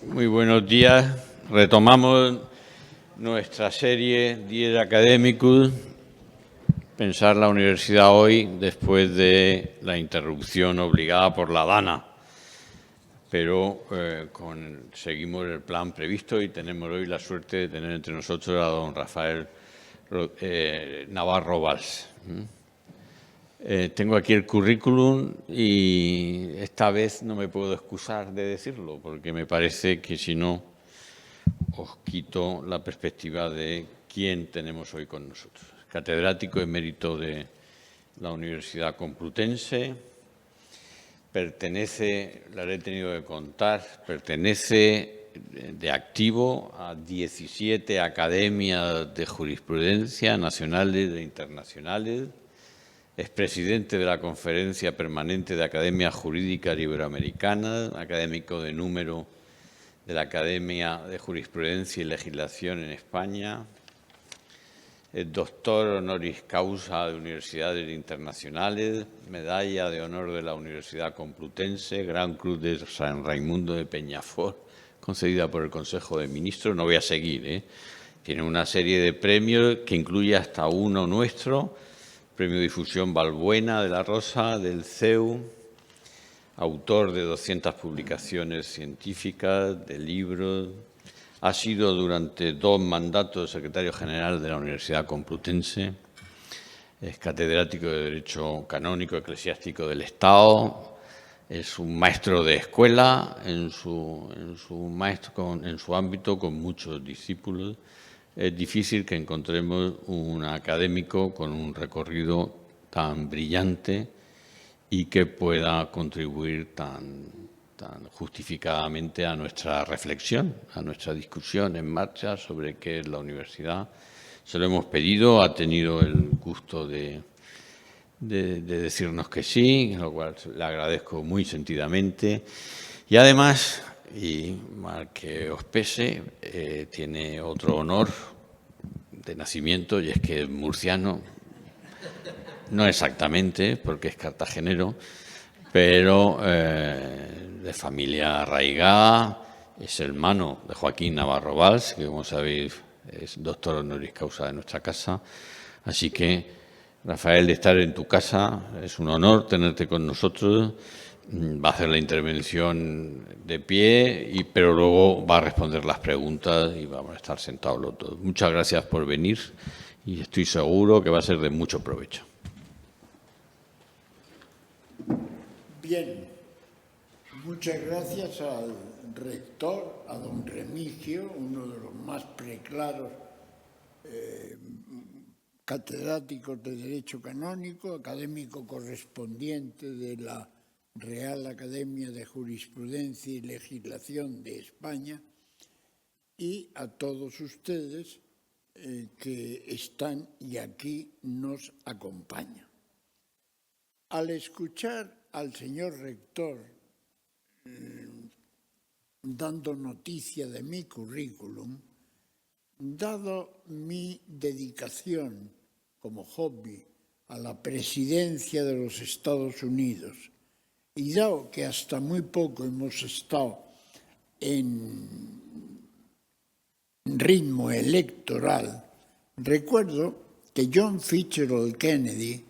Muy buenos días. Retomamos nuestra serie Dies Academicus, Pensar la Universidad hoy, después de la interrupción obligada por la DANA. Pero seguimos el plan previsto y tenemos hoy la suerte de tener entre nosotros a don Rafael Navarro Valls. Tengo aquí el currículum y esta vez no me puedo excusar de decirlo, porque me parece que si no os quito la perspectiva de quién tenemos hoy con nosotros. Catedrático emérito de la Universidad Complutense, pertenece, la he tenido que contar, pertenece de activo a 17 academias de jurisprudencia nacionales e internacionales. Es presidente de la Conferencia Permanente de Academias Jurídicas Iberoamericanas, académico de número de la Academia de Jurisprudencia y Legislación en España. Es doctor honoris causa de universidades internacionales, medalla de honor de la Universidad Complutense, Gran Cruz de San Raimundo de Peñafort, concedida por el Consejo de Ministros. No voy a seguir, Tiene una serie de premios que incluye hasta uno nuestro, Premio Difusión Balbuena de la Rosa, del CEU, autor de 200 publicaciones científicas, de libros. Ha sido durante 2 mandatos secretario general de la Universidad Complutense. Es catedrático de Derecho Canónico Eclesiástico del Estado. Es un maestro de escuela en su ámbito, con muchos discípulos. Es difícil que encontremos un académico con un recorrido tan brillante y que pueda contribuir tan justificadamente a nuestra reflexión, a nuestra discusión en marcha sobre qué es la universidad. Se lo hemos pedido, ha tenido el gusto de decirnos que sí, lo cual le agradezco muy sentidamente. Y además, y mal que os pese, tiene otro honor de nacimiento, y es que es murciano, no exactamente, porque es cartagenero, pero de familia arraigada. Es hermano de Joaquín Navarro Valls, que, como sabéis, es doctor honoris causa de nuestra casa. Así que, Rafael, de estar en tu casa, es un honor tenerte con nosotros. Va a hacer la intervención de pie, pero luego va a responder las preguntas y vamos a estar sentados los dos. Muchas gracias por venir y estoy seguro que va a ser de mucho provecho. Bien, muchas gracias al rector, a don Remigio, uno de los más preclaros catedráticos de Derecho Canónico, académico correspondiente de la Real Academia de Jurisprudencia y Legislación de España, y a todos ustedes que están y aquí nos acompañan. Al escuchar al señor rector dando noticia de mi currículum, dado mi dedicación como hobby a la presidencia de los Estados Unidos y dado que hasta muy poco hemos estado en ritmo electoral, recuerdo que John Fitzgerald Kennedy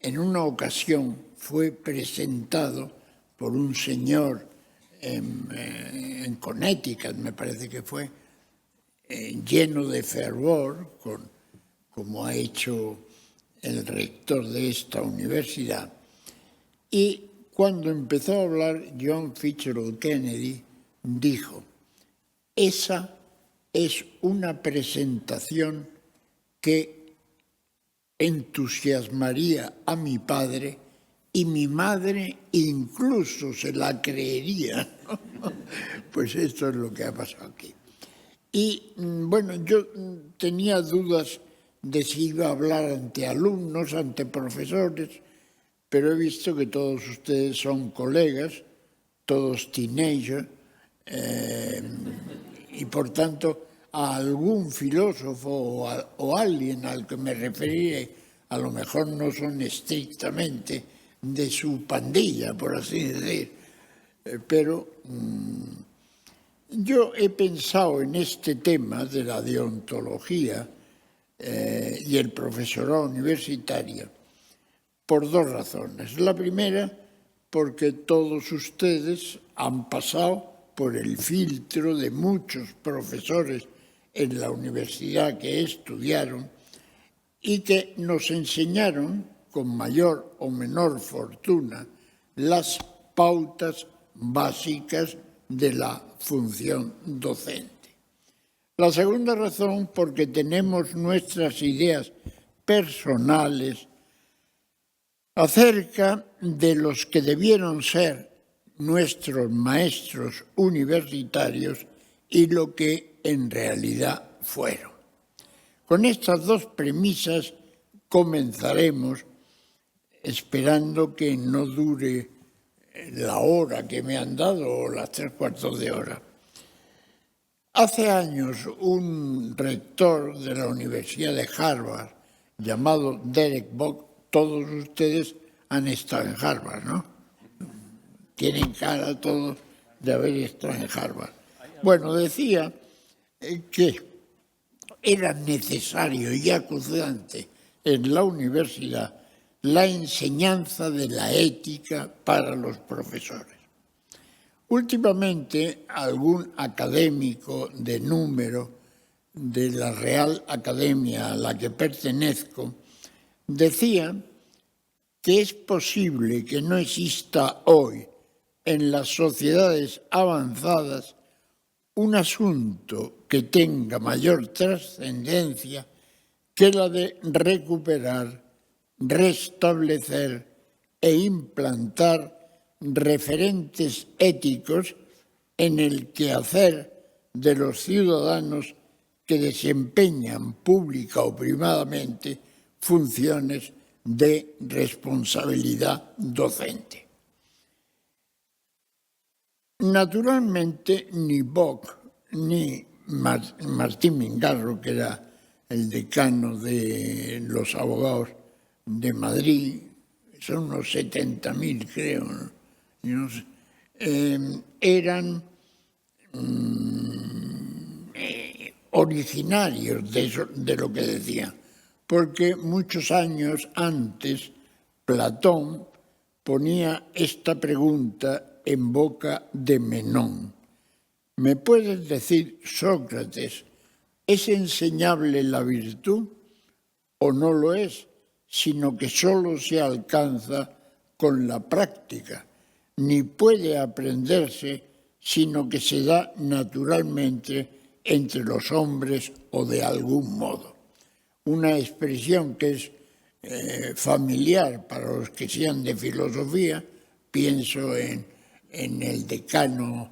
en una ocasión fue presentado por un señor en Connecticut, me parece que fue, lleno de fervor, como ha hecho el rector de esta universidad. Y cuando empezó a hablar John Fitzgerald Kennedy, dijo: esa es una presentación que entusiasmaría a mi padre y mi madre incluso se la creería. Pues esto es lo que ha pasado aquí. Y bueno, yo tenía dudas de si iba a hablar ante alumnos, ante profesores, pero he visto que todos ustedes son colegas, todos teenagers, y por tanto a algún filósofo o alguien al que me referiré, a lo mejor no son estrictamente de su pandilla, por así decir, pero Yo he pensado en este tema de la deontología y el profesorado universitario por dos razones. La primera, porque todos ustedes han pasado por el filtro de muchos profesores en la universidad que estudiaron y que nos enseñaron, con mayor o menor fortuna, las pautas básicas de la función docente. La segunda razón, porque tenemos nuestras ideas personales acerca de los que debieron ser nuestros maestros universitarios y lo que en realidad fueron. Con estas dos premisas comenzaremos, esperando que no dure la hora que me han dado o las 3/4 de hora. Hace años un rector de la Universidad de Harvard, llamado Derek Bok, todos ustedes han estado en Harvard, ¿no? Tienen cara todos de haber estado en Harvard. Bueno, decía que era necesario y acuciante en la universidad la enseñanza de la ética para los profesores. Últimamente, algún académico de número de la Real Academia a la que pertenezco decía que es posible que no exista hoy en las sociedades avanzadas un asunto que tenga mayor trascendencia que la de recuperar, restablecer e implantar referentes éticos en el quehacer de los ciudadanos que desempeñan pública o privadamente funciones de responsabilidad docente. Naturalmente, ni Bock ni Martín Mingarro, que era el decano de los abogados de Madrid, son unos 70.000, creo, ¿no? No sé, eran originarios de lo que decían, porque muchos años antes Platón ponía esta pregunta en boca de Menón. ¿Me puedes decir, Sócrates, ¿es enseñable la virtud o no lo es, sino que solo se alcanza con la práctica? Ni puede aprenderse, sino que se da naturalmente entre los hombres o de algún modo. Una expresión que es familiar para los que sean de filosofía, pienso en el decano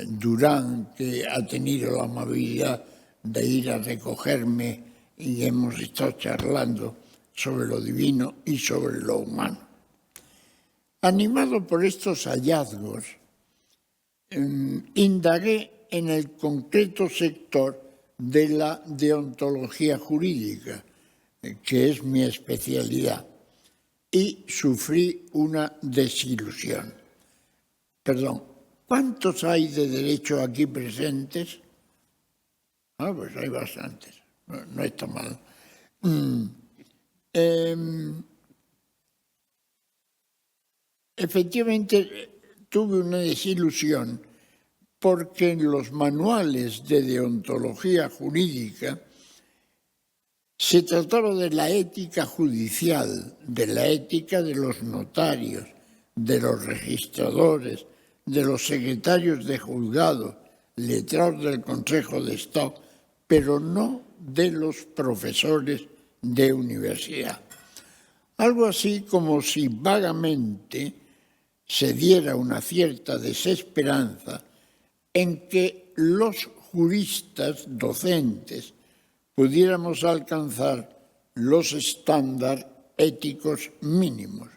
Durán, que ha tenido la amabilidad de ir a recogerme y hemos estado charlando sobre lo divino y sobre lo humano. Animado por estos hallazgos, indagué en el concreto sector de la deontología jurídica, que es mi especialidad, y sufrí una desilusión. Perdón, ¿cuántos hay de derecho aquí presentes? Pues hay bastantes, no está mal. Efectivamente, tuve una desilusión porque en los manuales de deontología jurídica se trataba de la ética judicial, de la ética de los notarios, de los registradores, de los secretarios de juzgado, letrados del Consejo de Estado, pero no de los profesores de universidad. Algo así como si vagamente se diera una cierta desesperanza en que los juristas docentes pudiéramos alcanzar los estándares éticos mínimos.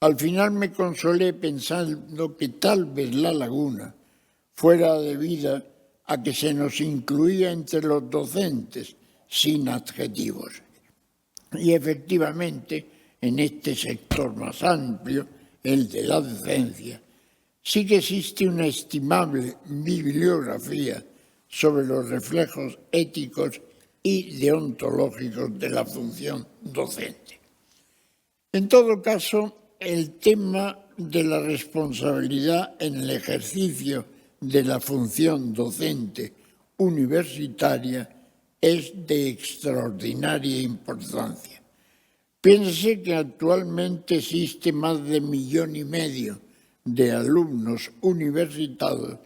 Al final me consolé pensando que tal vez la laguna fuera debida a que se nos incluía entre los docentes sin adjetivos. Y efectivamente, en este sector más amplio, el de la docencia, Sí que existe una estimable bibliografía sobre los reflejos éticos y deontológicos de la función docente. En todo caso, el tema de la responsabilidad en el ejercicio de la función docente universitaria es de extraordinaria importancia. Piense que actualmente existe más de 1,5 millones de alumnos universitarios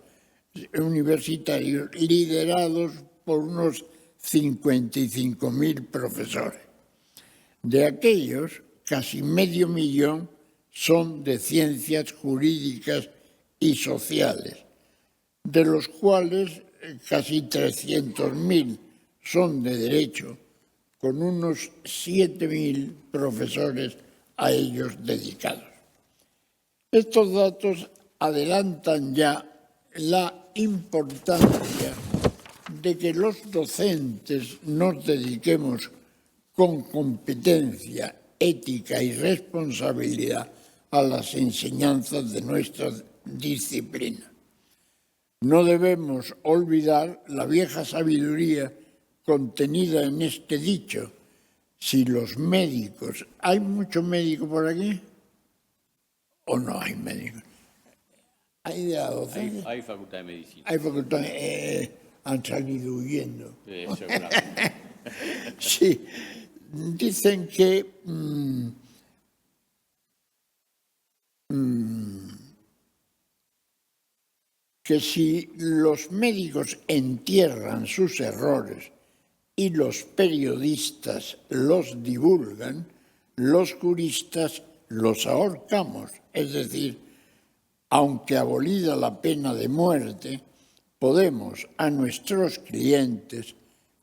liderados por unos 55.000 profesores. De aquellos, casi 500.000 son de ciencias jurídicas y sociales, de los cuales casi 300.000 son de derecho, con unos 7.000 profesores a ellos dedicados. Estos datos adelantan ya la importancia de que los docentes nos dediquemos con competencia, ética y responsabilidad a las enseñanzas de nuestra disciplina. No debemos olvidar la vieja sabiduría contenida en este dicho: si los médicos... ¿Hay muchos médicos por aquí? ¿O no hay médicos? ¿Hay de la docencia? Hay facultad de medicina. Hay facultad, han salido huyendo. Seguramente. Sí, dicen que si los médicos entierran sus errores y los periodistas los divulgan, los juristas los ahorcamos. Es decir, aunque abolida la pena de muerte, podemos a nuestros clientes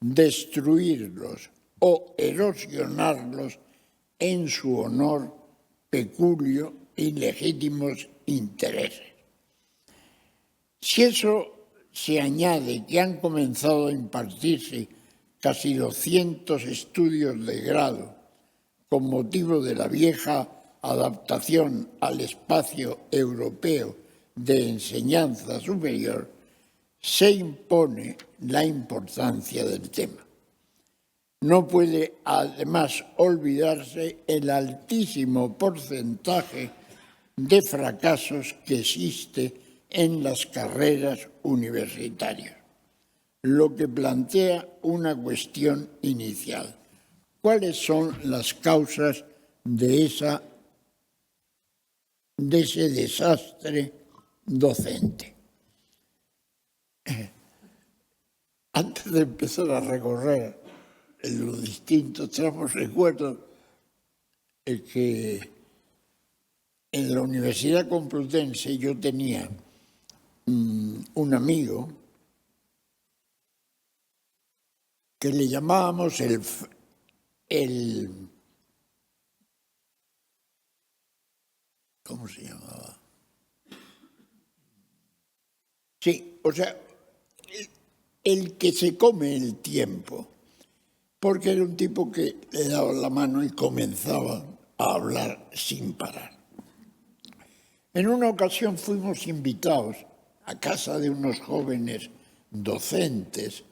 destruirlos o erosionarlos en su honor, peculio y legítimos intereses. Si eso se añade que han comenzado a impartirse casi 200 estudios de grado con motivo de la vieja adaptación al espacio europeo de enseñanza superior, se impone la importancia del tema. No puede además olvidarse el altísimo porcentaje de fracasos que existe en las carreras universitarias, lo que plantea una cuestión inicial: ¿cuáles son las causas de ese desastre docente? Antes de empezar a recorrer los distintos tramos, recuerdo que en la Universidad Complutense yo tenía un amigo que le llamábamos ¿cómo se llamaba? Sí, o sea, el que se come el tiempo, porque era un tipo que le daba la mano y comenzaba a hablar sin parar. En una ocasión fuimos invitados a casa de unos jóvenes docentes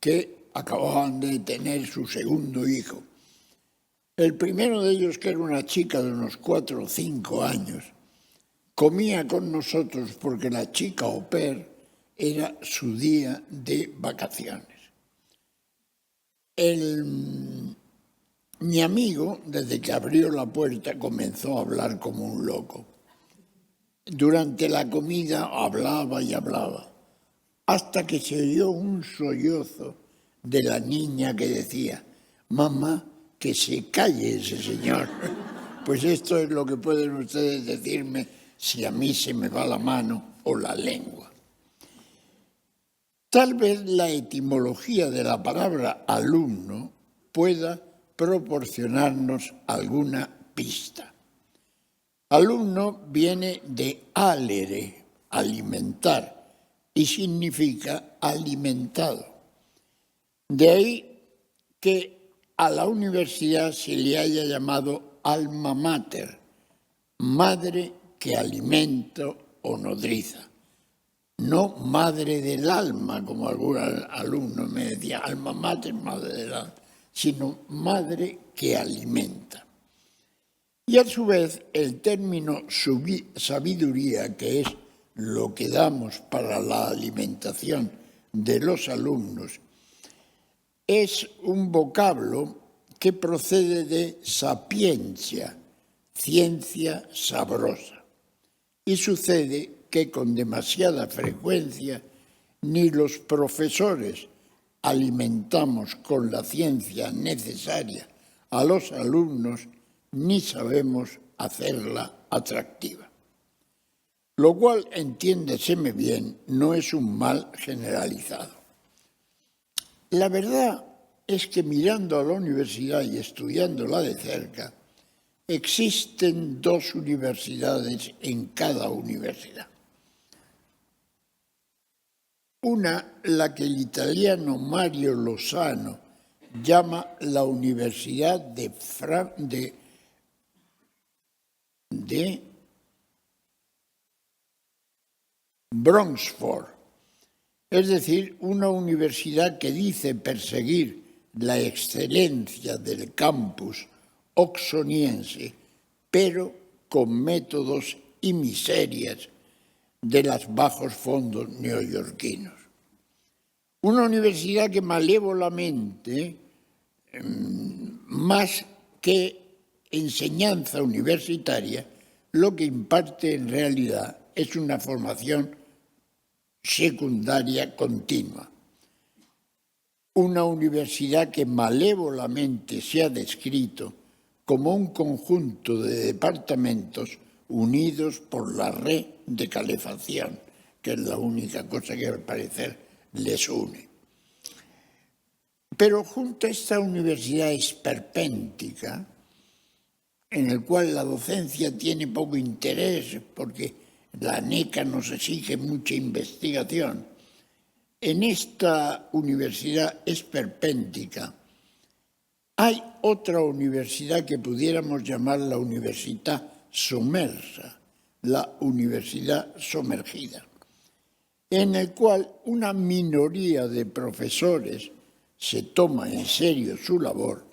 que acababan de tener su segundo hijo. El primero de ellos, que era una chica de unos 4 o 5 años, comía con nosotros porque la chica au pair era su día de vacaciones. Mi amigo, desde que abrió la puerta, comenzó a hablar como un loco. Durante la comida hablaba y hablaba, hasta que se oyó un sollozo de la niña que decía: mamá, que se calle ese señor. Pues esto es lo que pueden ustedes decirme si a mí se me va la mano o la lengua. Tal vez la etimología de la palabra alumno pueda proporcionarnos alguna pista. Alumno viene de alere, alimentar, y significa alimentado. De ahí que a la universidad se le haya llamado alma mater, madre que alimento o nodriza. No madre del alma, como algún alumno me decía, alma mater, madre del alma, sino madre que alimenta. Y a su vez el término sabiduría, que es lo que damos para la alimentación de los alumnos, es un vocablo que procede de sapiencia, ciencia sabrosa. Y sucede que con demasiada frecuencia ni los profesores alimentamos con la ciencia necesaria a los alumnos, ni sabemos hacerla atractiva. Lo cual, entiéndeseme bien, no es un mal generalizado. La verdad es que mirando a la universidad y estudiándola de cerca, existen dos universidades en cada universidad. Una, la que el italiano Mario Lozano llama la Universidad de Bronxford, es decir, una universidad que dice perseguir la excelencia del campus oxoniense, pero con métodos y miserias de los bajos fondos neoyorquinos. Una universidad que malévolamente, más que enseñanza universitaria, lo que imparte en realidad es una formación secundaria continua. Una universidad que malévolamente se ha descrito como un conjunto de departamentos unidos por la red de calefacción, que es la única cosa que al parecer les une. Pero junto a esta universidad esperpéntica, en el cual la docencia tiene poco interés porque la ANECA nos exige mucha investigación, en esta universidad esperpéntica hay otra universidad que pudiéramos llamar la universidad sumersa, la universidad sumergida, en el cual una minoría de profesores se toma en serio su labor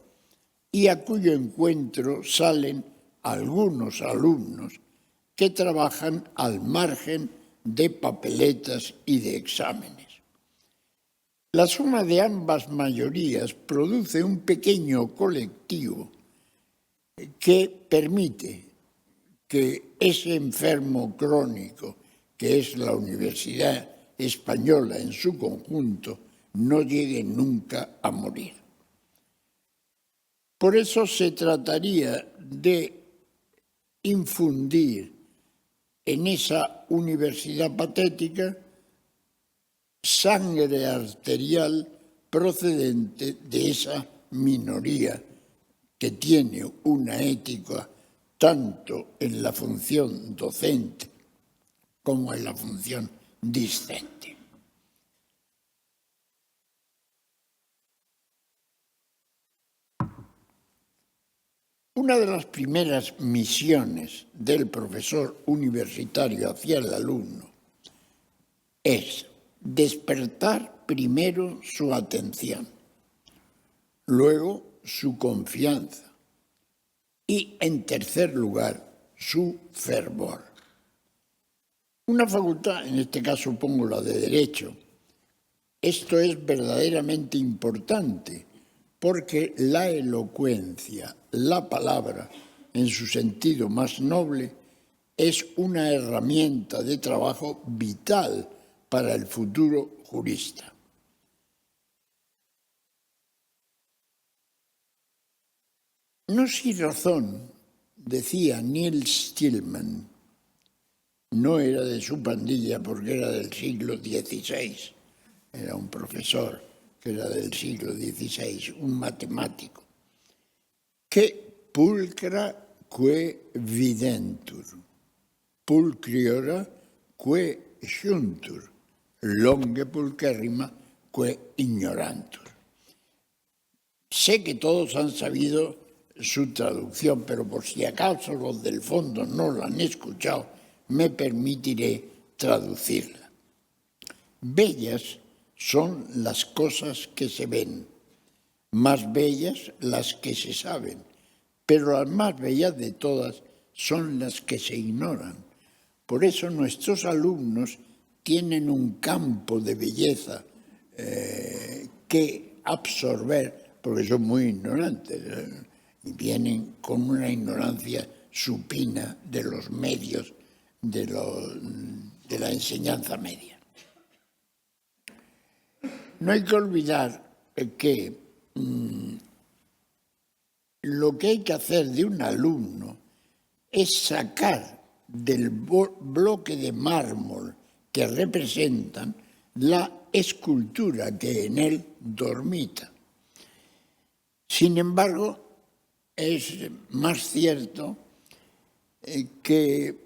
y a cuyo encuentro salen algunos alumnos que trabajan al margen de papeletas y de exámenes. La suma de ambas mayorías produce un pequeño colectivo que permite que ese enfermo crónico, que es la Universidad Española en su conjunto, no llegue nunca a morir. Por eso se trataría de infundir en esa universidad patética sangre arterial procedente de esa minoría que tiene una ética tanto en la función docente como en la función discente. Una de las primeras misiones del profesor universitario hacia el alumno es despertar primero su atención, luego su confianza y, en tercer lugar, su fervor. Una facultad, en este caso pongo la de Derecho, esto es verdaderamente importante porque la elocuencia, la palabra, en su sentido más noble, es una herramienta de trabajo vital para el futuro jurista. No sin razón, decía Neil Stillman, no era de su pandilla porque era del siglo XVI, era un profesor que era del siglo XVI, un matemático, que pulcra que videntur, pulcriora que juntur, longe pulcherrima que ignorantur. Sé que todos han sabido su traducción, pero por si acaso los del fondo no lo han escuchado, me permitiré traducirla. Bellas son las cosas que se ven, más bellas las que se saben, pero las más bellas de todas son las que se ignoran. Por eso nuestros alumnos tienen un campo de belleza que absorber, porque son muy ignorantes y vienen con una ignorancia supina de los medios de la enseñanza media. No hay que olvidar que lo que hay que hacer de un alumno es sacar del bloque de mármol que representan la escultura que en él dormita. Sin embargo, es más cierto que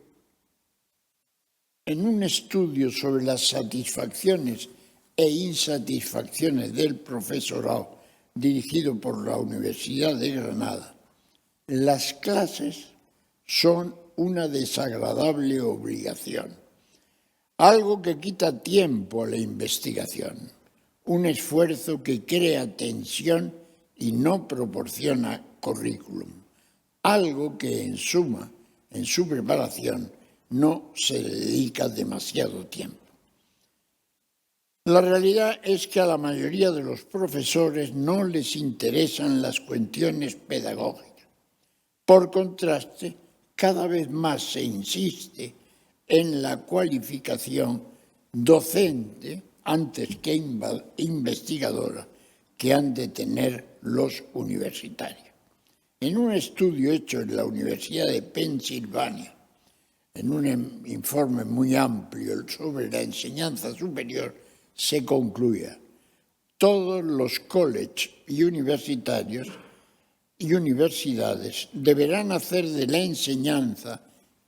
en un estudio sobre las satisfacciones e insatisfacciones del profesorado dirigido por la Universidad de Granada, las clases son una desagradable obligación, algo que quita tiempo a la investigación, un esfuerzo que crea tensión y no proporciona currículum, algo que en suma, en su preparación, no se le dedica demasiado tiempo. La realidad es que a la mayoría de los profesores no les interesan las cuestiones pedagógicas. Por contraste, cada vez más se insiste en la cualificación docente antes que investigadora que han de tener los universitarios. En un estudio hecho en la Universidad de Pensilvania, en un informe muy amplio sobre la enseñanza superior, se concluye: todos los colleges y universitarios y universidades deberán hacer de la enseñanza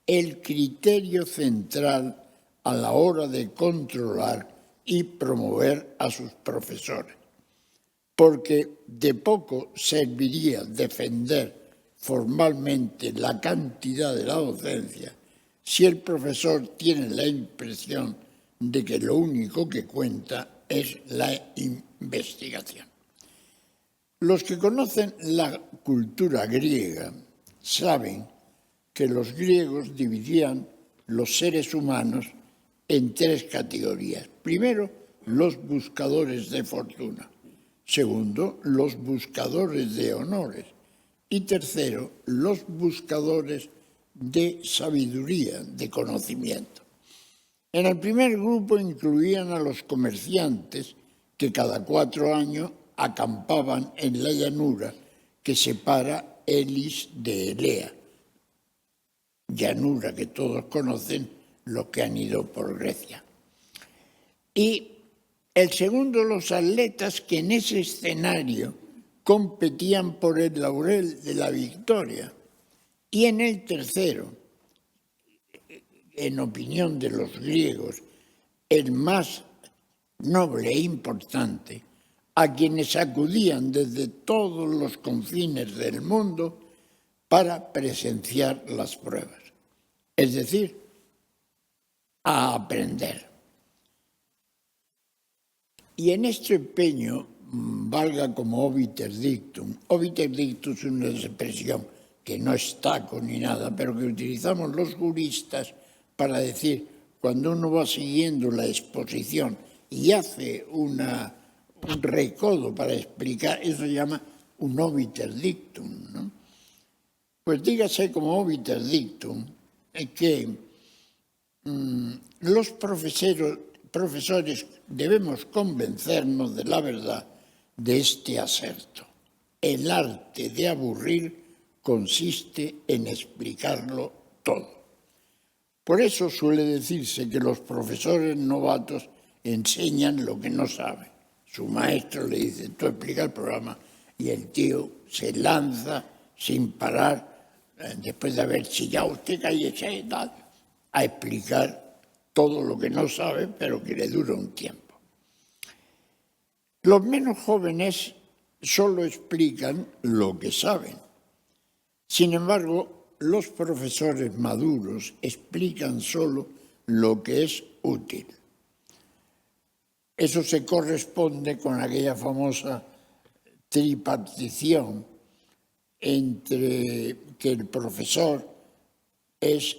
el criterio central a la hora de controlar y promover a sus profesores, porque de poco serviría defender formalmente la cantidad de la docencia si el profesor tiene la impresión de que lo único que cuenta es la investigación. Los que conocen la cultura griega saben que los griegos dividían los seres humanos en tres categorías. Primero, los buscadores de fortuna. Segundo, los buscadores de honores. Y tercero, los buscadores de sabiduría, de conocimiento. En el primer grupo incluían a los comerciantes que cada 4 años acampaban en la llanura que separa Elis de Elea, llanura que todos conocen los que han ido por Grecia. Y el segundo, los atletas que en ese escenario competían por el laurel de la victoria. Y en el tercero, en opinión de los griegos, el más noble e importante, a quienes acudían desde todos los confines del mundo para presenciar las pruebas, es decir, a aprender. Y en este empeño, valga como obiter dictum es una expresión que no es taco ni nada, pero que utilizamos los juristas para decir, cuando uno va siguiendo la exposición y hace un recodo para explicar, eso se llama un obiter dictum, ¿no? Pues dígase como obiter dictum que los profesores debemos convencernos de la verdad de este aserto. El arte de aburrir consiste en explicarlo todo. Por eso suele decirse que los profesores novatos enseñan lo que no saben. Su maestro le dice, tú explica el programa, y el tío se lanza sin parar, después de haber chillado, usted cállese y tal, a explicar todo lo que no sabe, pero que le dura un tiempo. Los menos jóvenes solo explican lo que saben. Sin embargo, los profesores maduros explican solo lo que es útil. Eso se corresponde con aquella famosa tripartición entre que el profesor es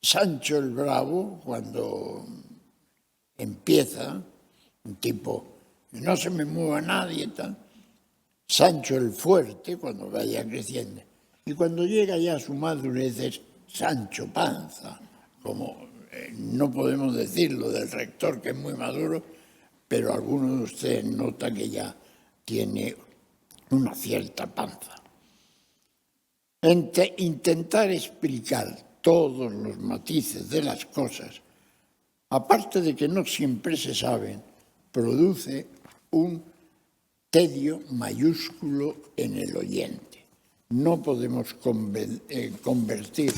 Sancho el Bravo cuando empieza, un tipo, no se me mueva nadie, tal. Sancho el Fuerte cuando vaya creciendo. Y cuando llega ya a su madurez es Sancho Panza, como no podemos decirlo del rector que es muy maduro, pero alguno de ustedes nota que ya tiene una cierta panza. Intentar explicar todos los matices de las cosas, aparte de que no siempre se saben, produce un tedio mayúsculo en el oyente. No podemos convertir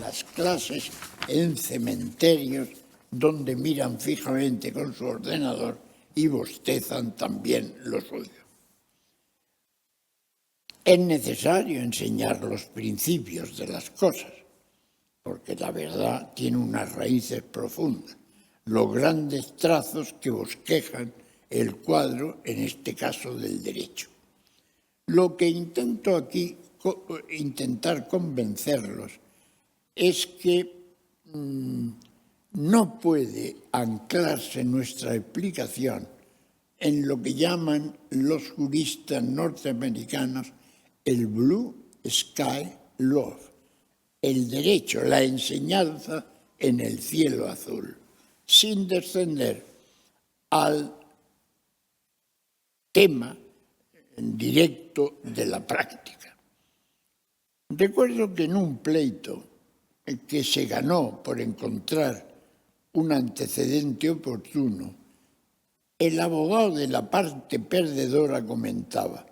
las clases en cementerios donde miran fijamente con su ordenador y bostezan también lo suyo. Es necesario enseñar los principios de las cosas, porque la verdad tiene unas raíces profundas, los grandes trazos que bosquejan el cuadro, en este caso del derecho. Lo que intento aquí, intentar convencerlos, es que no puede anclarse nuestra explicación en lo que llaman los juristas norteamericanos el Blue Sky Law, el derecho, la enseñanza en el cielo azul, sin descender al tema directo de la práctica. Recuerdo que en un pleito que se ganó por encontrar un antecedente oportuno, el abogado de la parte perdedora comentaba: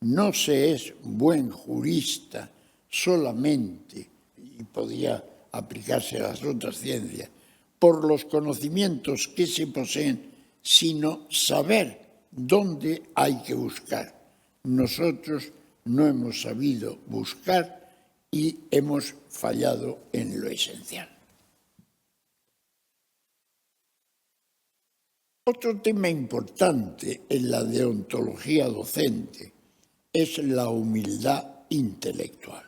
no se es buen jurista solamente, y podía aplicarse a las otras ciencias, por los conocimientos que se poseen, sino saber dónde hay que buscar. Nosotros no hemos sabido buscar y hemos fallado en lo esencial. Otro tema importante en la deontología docente es la humildad intelectual.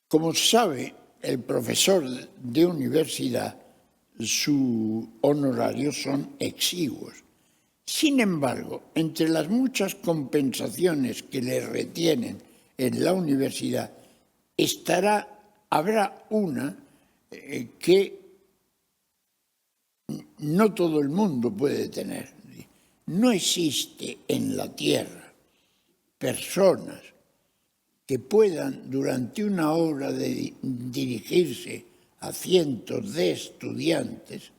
Como se sabe, el profesor de universidad, sus honorarios son exiguos. Sin embargo, entre las muchas compensaciones que le retienen en la universidad, habrá una que no todo el mundo puede tener. No existe en la tierra personas que puedan durante una hora dirigirse a cientos de estudiantes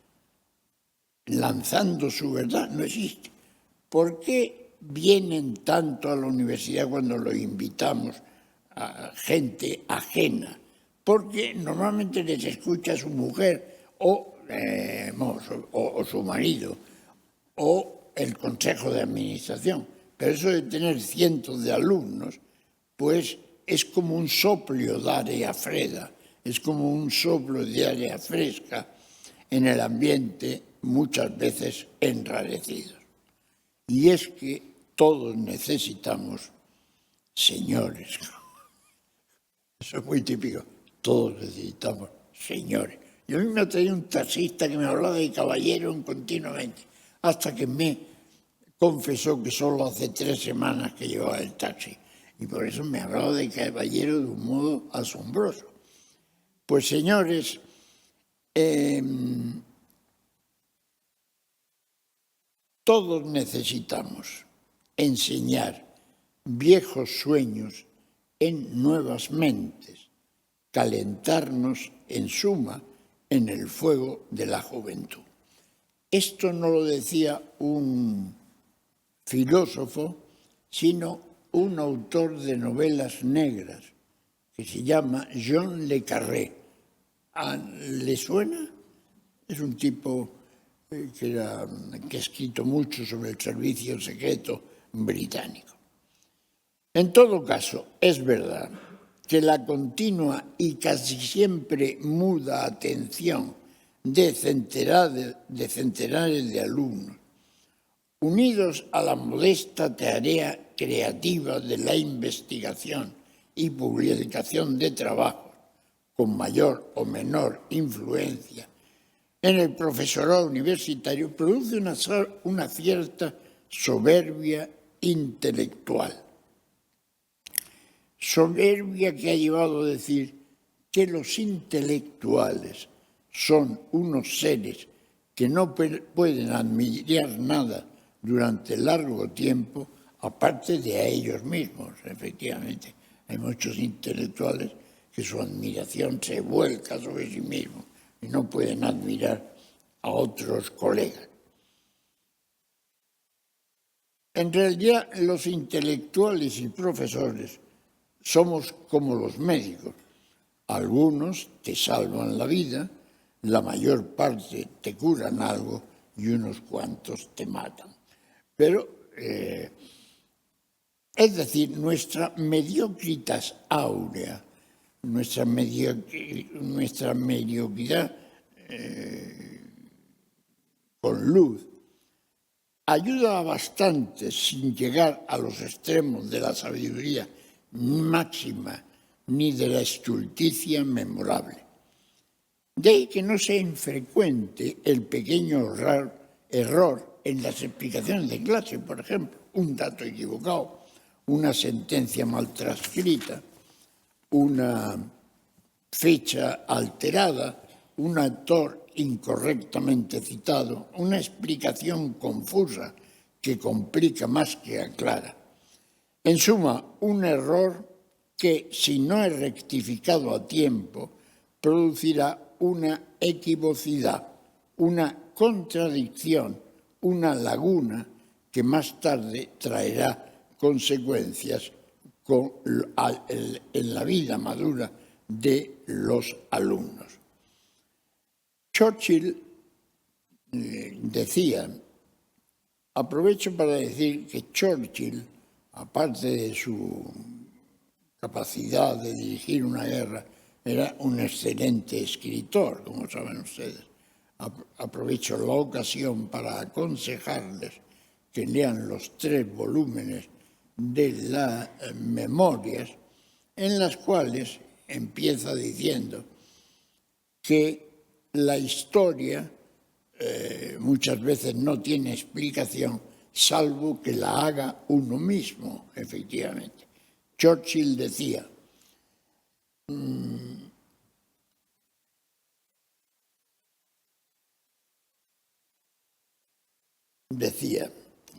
lanzando su verdad. No existe. ¿Por qué vienen tanto a la universidad cuando los invitamos a gente ajena? Porque normalmente les escucha su mujer o su marido o el consejo de administración. Pero eso de tener cientos de alumnos, pues es como un soplo de area freda, es como un soplo de area fresca en el ambiente muchas veces enrarecido. Y es que todos necesitamos señores. Eso es muy típico. Todos necesitamos señores. Y a mí me ha traído un taxista que me hablaba de caballero continuamente, hasta que me confesó que solo hace 3 semanas que llevaba el taxi. Y por eso me hablaba de caballero de un modo asombroso. Pues señores, todos necesitamos enseñar viejos sueños en nuevas mentes, calentarnos en suma en el fuego de la juventud. Esto no lo decía un filósofo, sino un autor de novelas negras que se llama John le Carré. ¿Le suena? Es un tipo que ha escrito mucho sobre el servicio secreto británico. En todo caso, es verdad que la continua y casi siempre muda atención de centenares de alumnos, unidos a la modesta tarea creativa de la investigación y publicación de trabajos con mayor o menor influencia en el profesorado universitario, produce una cierta soberbia intelectual. Soberbia que ha llevado a decir que los intelectuales son unos seres que no pueden admirar nada durante largo tiempo, aparte de a ellos mismos, efectivamente. Hay muchos intelectuales que su admiración se vuelca sobre sí mismos y no pueden admirar a otros colegas. En realidad, los intelectuales y profesores somos como los médicos. Algunos te salvan la vida, la mayor parte te curan algo y unos cuantos te matan. Pero, es decir, nuestra mediocridad áurea, nuestra mediocridad con luz, ayuda bastante sin llegar a los extremos de la sabiduría máxima ni de la estulticia memorable. De ahí que no sea infrecuente el pequeño error en las explicaciones de clase, por ejemplo, un dato equivocado, una sentencia mal transcrita, una fecha alterada, un autor incorrectamente citado, una explicación confusa que complica más que aclara. En suma, un error que, si no es rectificado a tiempo, producirá una equivocidad, una contradicción, una laguna que más tarde traerá consecuencias en la vida madura de los alumnos. Churchill decía, aprovecho para decir que Churchill, aparte de su capacidad de dirigir una guerra, era un excelente escritor, como saben ustedes. Aprovecho la ocasión para aconsejarles que lean los 3 volúmenes de las memorias, en las cuales empieza diciendo que la historia muchas veces no tiene explicación, salvo que la haga uno mismo, efectivamente. Churchill decía,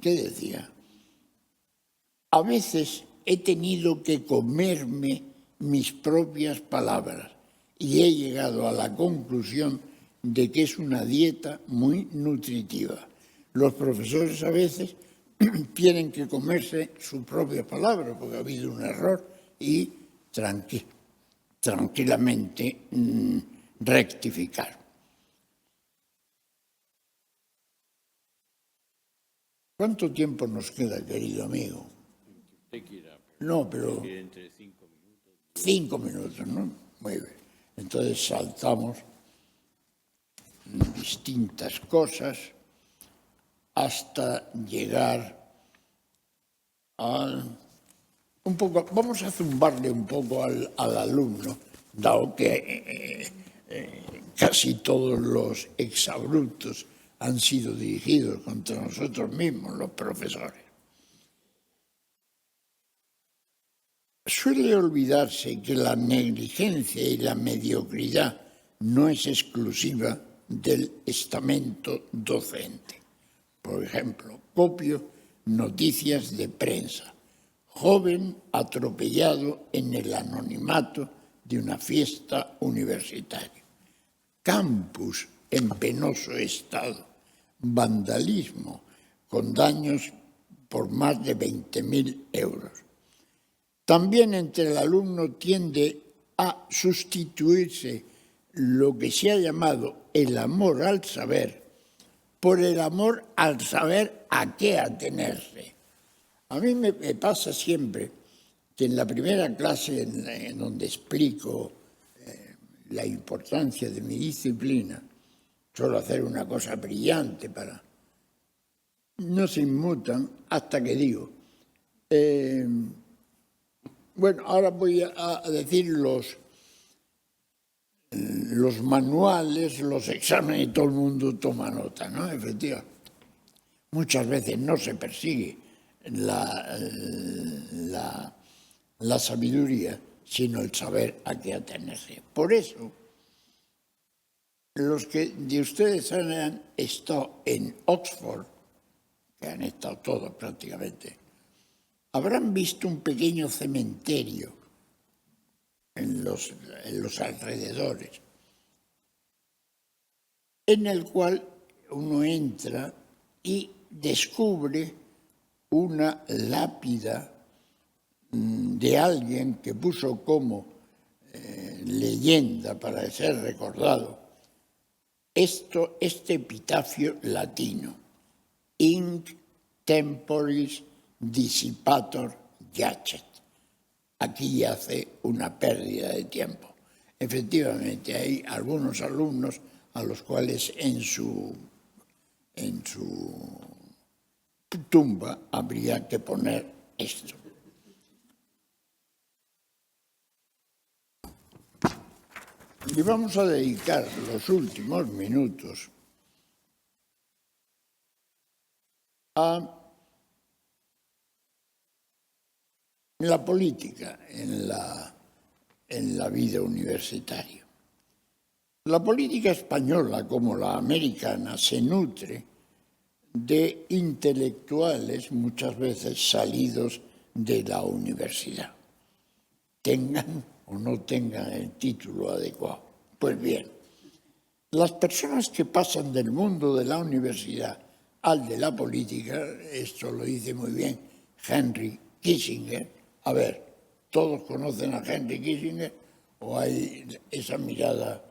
¿qué decía? A veces he tenido que comerme mis propias palabras y he llegado a la conclusión de que es una dieta muy nutritiva. Los profesores a veces tienen que comerse su propia palabra porque ha habido un error y tranquilamente rectificar. ¿Cuánto tiempo nos queda, querido amigo? No, pero 5 minutos, ¿no? Muy bien. Entonces saltamos distintas cosas hasta llegar un poco. Vamos a zumbarle un poco al alumno, dado que casi todos los exabruptos han sido dirigidos contra nosotros mismos, los profesores. Suele olvidarse que la negligencia y la mediocridad no es exclusiva del estamento docente. Por ejemplo, copio noticias de prensa. Joven atropellado en el anonimato de una fiesta universitaria. Campus en penoso estado. Vandalismo con daños por más de 20.000 euros. También entre el alumno tiende a sustituirse lo que se ha llamado el amor al saber por el amor al saber a qué atenerse. A mí me pasa siempre que en la primera clase en donde explico la importancia de mi disciplina, suelo hacer una cosa brillante para... No se inmutan hasta que digo. Bueno, ahora voy a decir los manuales, los exámenes, y todo el mundo toma nota, ¿no? Efectivamente. Muchas veces no se persigue la sabiduría, sino el saber a qué atenerse. Por eso, los que de ustedes han estado en Oxford, que han estado todos prácticamente, habrán visto un pequeño cementerio en los alrededores, en el cual uno entra y descubre una lápida de alguien que puso como leyenda para ser recordado este epitafio latino: Inc temporis dissipator jacet. Aquí hace una pérdida de tiempo. Efectivamente, hay algunos alumnos a los cuales en su tumba habría que poner esto. Y vamos a dedicar los últimos minutos a la política en la vida universitaria. La política española, como la americana, se nutre de intelectuales muchas veces salidos de la universidad, tengan o no tengan el título adecuado. Pues bien, las personas que pasan del mundo de la universidad al de la política, esto lo dice muy bien Henry Kissinger. A ver, ¿todos conocen a Henry Kissinger o hay esa mirada?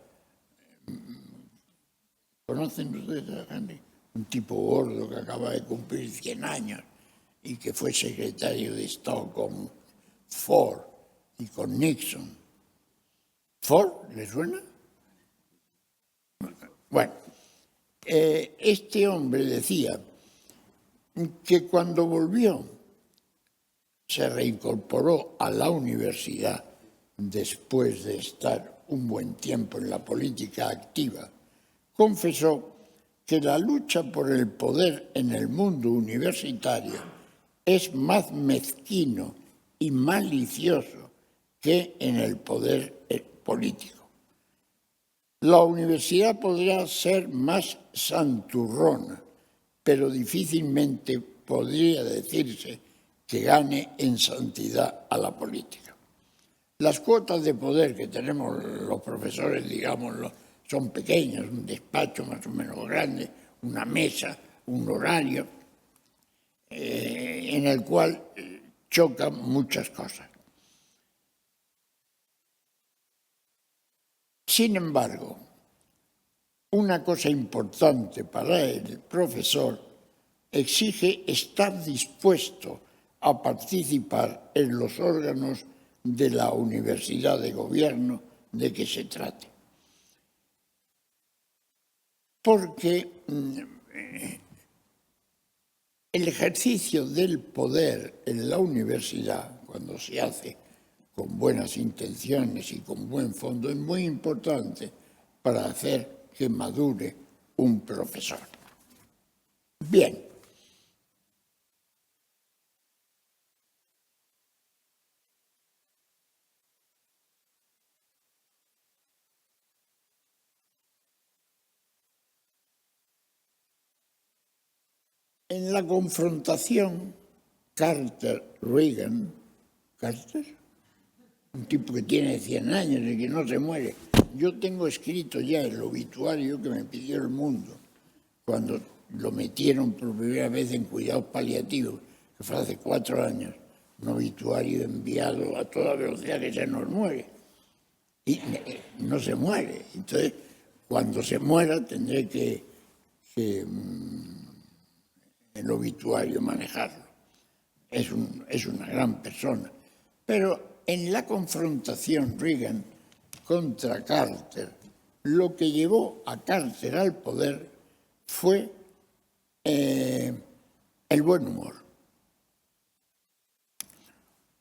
¿Conocen ustedes a Henry? Un tipo gordo que acaba de cumplir 100 años y que fue secretario de Estado con Ford y con Nixon. ¿Ford le suena? Bueno, este hombre decía que cuando volvió, se reincorporó a la universidad después de estar un buen tiempo en la política activa, confesó que la lucha por el poder en el mundo universitario es más mezquino y malicioso que en el poder político. La universidad podrá ser más santurrona, pero difícilmente podría decirse que gane en santidad a la política. Las cuotas de poder que tenemos los profesores, digámoslo, son pequeñas, un despacho más o menos grande, una mesa, un horario, en el cual chocan muchas cosas. Sin embargo, una cosa importante para el profesor exige estar dispuesto a participar en los órganos de la universidad de gobierno de que se trate. Porque el ejercicio del poder en la universidad, cuando se hace con buenas intenciones y con buen fondo, es muy importante para hacer que madure un profesor. Bien. En la confrontación Carter-Reagan, ¿Carter? Un tipo que tiene 100 años y que no se muere. Yo tengo escrito ya el obituario que me pidió El Mundo, cuando lo metieron por primera vez en cuidados paliativos, que fue hace 4 años, un obituario enviado a toda velocidad que se nos muere. Y no se muere. Entonces, cuando se muera tendré que el obituario manejarlo. Es una gran persona. Pero en la confrontación Reagan contra Carter, lo que llevó a Carter al poder fue el buen humor.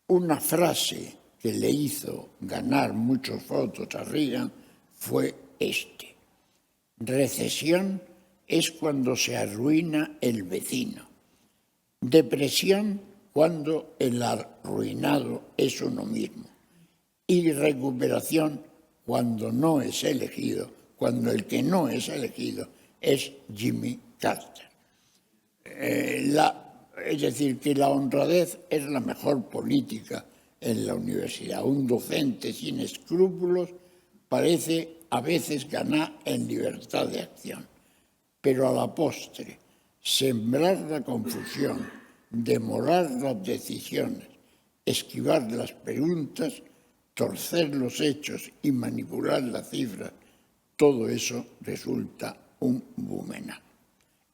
Una frase que le hizo ganar muchos votos a Reagan fue este: recesión es cuando se arruina el vecino, depresión cuando el arruinado es uno mismo, y recuperación cuando no es elegido, cuando el que no es elegido es Jimmy Carter. Es decir, que la honradez es la mejor política en la universidad. Un docente sin escrúpulos parece a veces ganar en libertad de acción, pero a la postre, sembrar la confusión, demorar las decisiones, esquivar las preguntas, torcer los hechos y manipular las cifras, todo eso resulta un boomerang.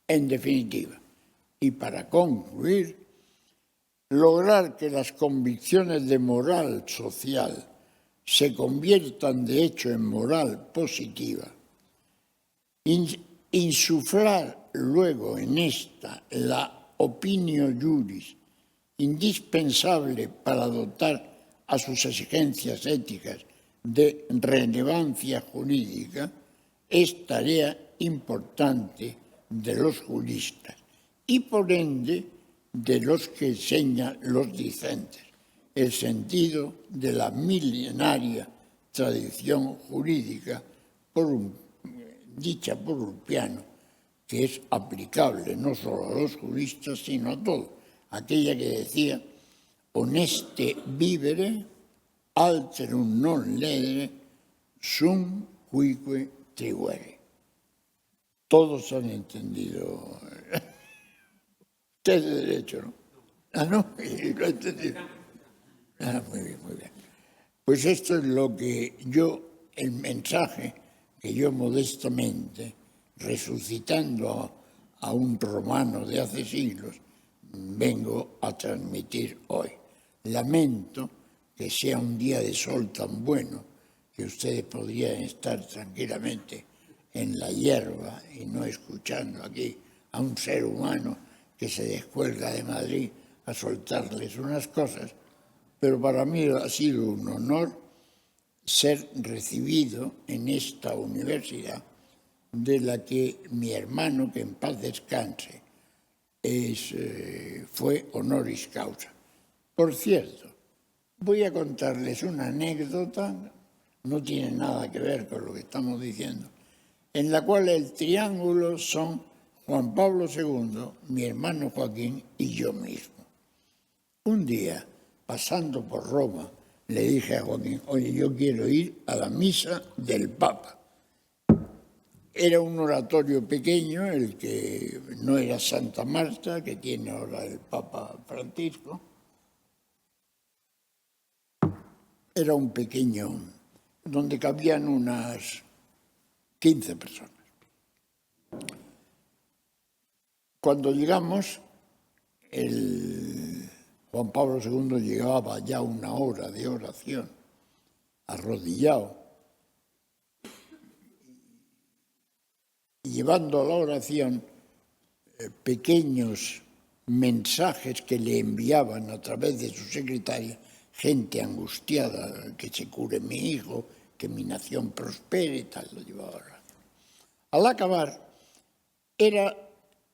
En definitiva, y para concluir, lograr que las convicciones de moral social se conviertan de hecho en moral positiva, insuflar luego en esta la opinio juris, indispensable para dotar a sus exigencias éticas de relevancia jurídica, es tarea importante de los juristas y por ende de los que enseñan los discentes, el sentido de la milenaria tradición jurídica dicha por Ulpiano, que es aplicable no solo a los juristas, sino a todos. Aquella que decía, honeste vivere, alterum non ledere, sum cuique tribuere. Todos han entendido. Usted es de derecho, ¿no? Ah, no, lo he entendido. Ah, muy bien, muy bien. Pues esto es lo que el mensaje que yo modestamente, resucitando a un romano de hace siglos, vengo a transmitir hoy. Lamento que sea un día de sol tan bueno que ustedes podrían estar tranquilamente en la hierba y no escuchando aquí a un ser humano que se descuelga de Madrid a soltarles unas cosas, pero para mí ha sido un honor ser recibido en esta universidad de la que mi hermano, que en paz descanse, fue honoris causa. Por cierto, voy a contarles una anécdota, no tiene nada que ver con lo que estamos diciendo, en la cual el triángulo son Juan Pablo II, mi hermano Joaquín y yo mismo. Un día, pasando por Roma, le dije a Joaquín, oye, yo quiero ir a la misa del Papa. Era un oratorio pequeño, el que no era Santa Marta, que tiene ahora el Papa Francisco. Era un pequeño, donde cabían unas 15 personas. Cuando llegamos, Juan Pablo II llevaba ya una hora de oración, arrodillado, llevando a la oración pequeños mensajes que le enviaban a través de su secretaria, gente angustiada, que se cure mi hijo, que mi nación prospere y tal, lo llevaba a oración. Al acabar, era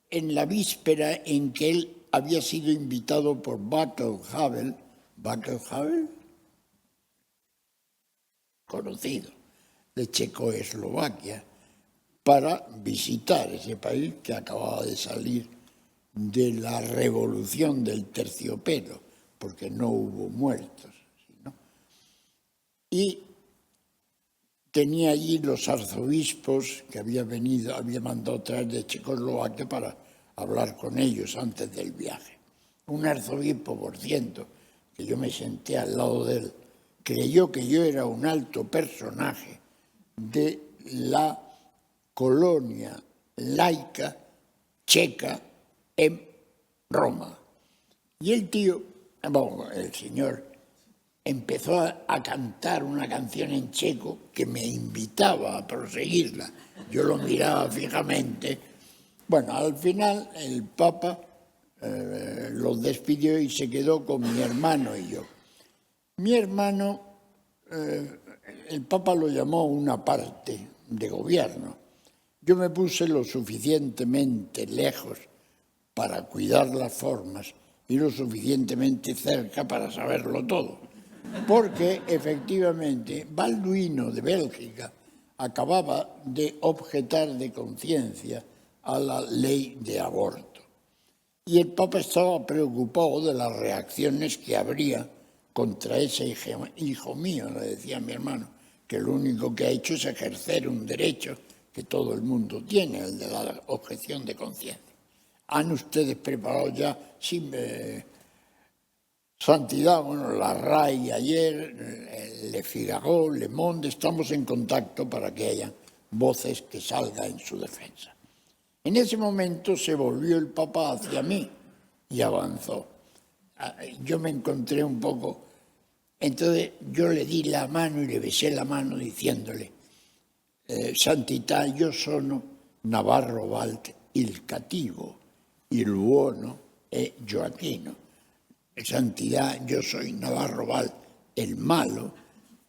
en la víspera en que él había sido invitado por Václav Havel, conocido, de Checoslovaquia, para visitar ese país que acababa de salir de la revolución del terciopelo, porque no hubo muertos, ¿no? Y tenía allí los arzobispos que había mandado traer de Checoslovaquia para hablar con ellos antes del viaje. Un arzobispo, por cierto, que yo me senté al lado de él, creyó que yo era un alto personaje de la colonia laica checa en Roma. Y el tío, el señor, empezó a cantar una canción en checo que me invitaba a proseguirla. Yo lo miraba fijamente. Bueno, al final el Papa los despidió y se quedó con mi hermano y yo. Mi hermano, el Papa lo llamó una parte de gobierno. Yo me puse lo suficientemente lejos para cuidar las formas y lo suficientemente cerca para saberlo todo. Porque efectivamente Balduino de Bélgica acababa de objetar de conciencia a la ley de aborto. Y el Papa estaba preocupado de las reacciones que habría contra ese hijo mío, le decía a mi hermano, que lo único que ha hecho es ejercer un derecho que todo el mundo tiene, el de la objeción de conciencia. ¿Han ustedes preparado ya, Santidad, bueno, la RAI ayer, Le Figaro, Le Monde, estamos en contacto para que haya voces que salgan en su defensa? En ese momento se volvió el Papa hacia mí y avanzó. Yo me encontré un poco, entonces yo le di la mano y le besé la mano diciéndole: Santità, io sono Navarro Valt il cattivo, il buono è Gioacchino. Santidad, yo soy Navarro Valt el malo,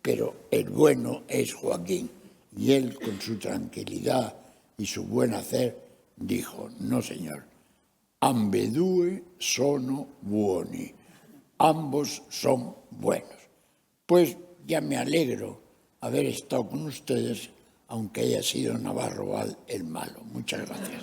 pero el bueno es Joaquín. Y él, con su tranquilidad y su buen hacer, dijo: no, señor, ambedue sono buoni, ambos son buenos. Pues ya me alegro haber estado con ustedes, aunque haya sido Navarro Valt el malo. Muchas gracias.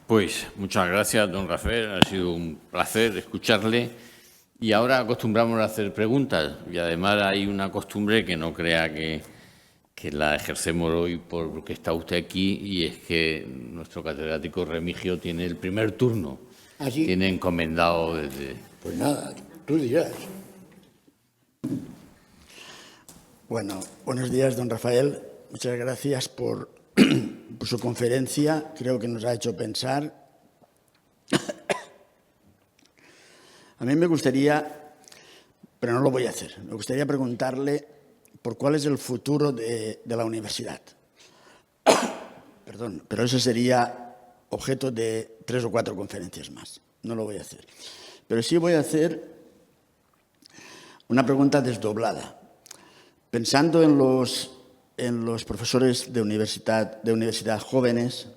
Pues muchas gracias, don Rafael. Ha sido un placer escucharle. Y ahora acostumbramos a hacer preguntas. Y además hay una costumbre que no crea que la ejercemos hoy porque está usted aquí, y es que nuestro catedrático Remigio tiene el primer turno. ¿Así? Tiene encomendado desde... Pues nada, tú dirás. Bueno, buenos días, don Rafael. Muchas gracias por su conferencia. Creo que nos ha hecho pensar. A mí me gustaría, pero no lo voy a hacer, me gustaría preguntarle por cuál es el futuro de la universidad. Perdón, pero eso sería objeto de 3 o 4 conferencias más. No lo voy a hacer. Pero sí voy a hacer una pregunta desdoblada. Pensando en los profesores de universidad jóvenes,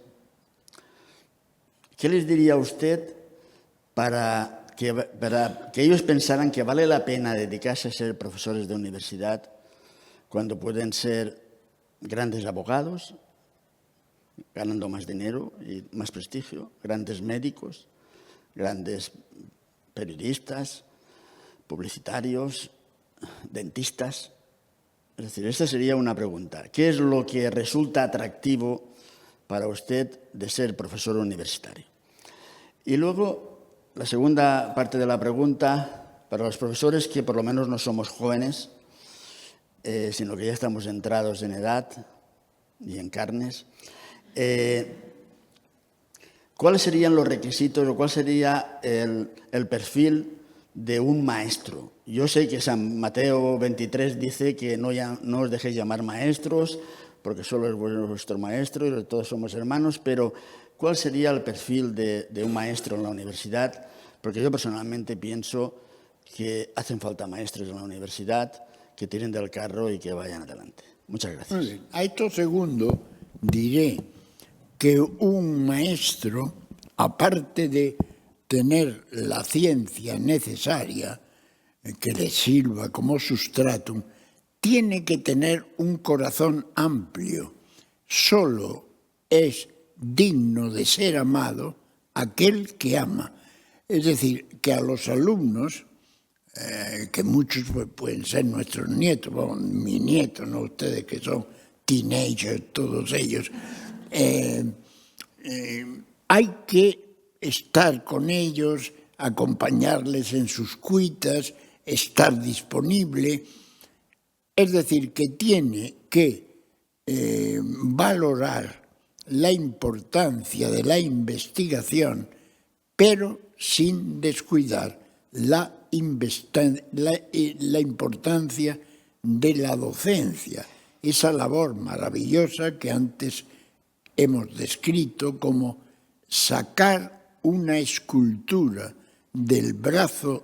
¿qué les diría usted para que ellos pensaran que vale la pena dedicarse a ser profesores de universidad cuando pueden ser grandes abogados, ganando más dinero y más prestigio, grandes médicos, grandes periodistas, publicitarios, dentistas? Es decir, esta sería una pregunta. ¿Qué es lo que resulta atractivo para usted de ser profesor universitario? Y luego, la segunda parte de la pregunta, para los profesores que por lo menos no somos jóvenes, sino que ya estamos entrados en edad y en carnes, ¿cuáles serían los requisitos o cuál sería el perfil de un maestro? Yo sé que San Mateo 23 dice que no os dejéis llamar maestros, porque solo es vuestro maestro y todos somos hermanos, pero ¿cuál sería el perfil de un maestro en la universidad? Porque yo personalmente pienso que hacen falta maestros en la universidad que tiren del carro y que vayan adelante. Muchas gracias. A esto segundo diré que un maestro, aparte de tener la ciencia necesaria que le sirva como sustratum, tiene que tener un corazón amplio. Solo es digno de ser amado aquel que ama. Es decir, que a los alumnos, que muchos pueden ser nuestros nietos, bueno, mi nieto, no ustedes que son teenagers, todos ellos, hay que estar con ellos, acompañarles en sus cuitas, estar disponible. Es decir, que tiene que valorar la importancia de la investigación, pero sin descuidar la importancia de la docencia, esa labor maravillosa que antes hemos descrito como sacar una escultura del brazo,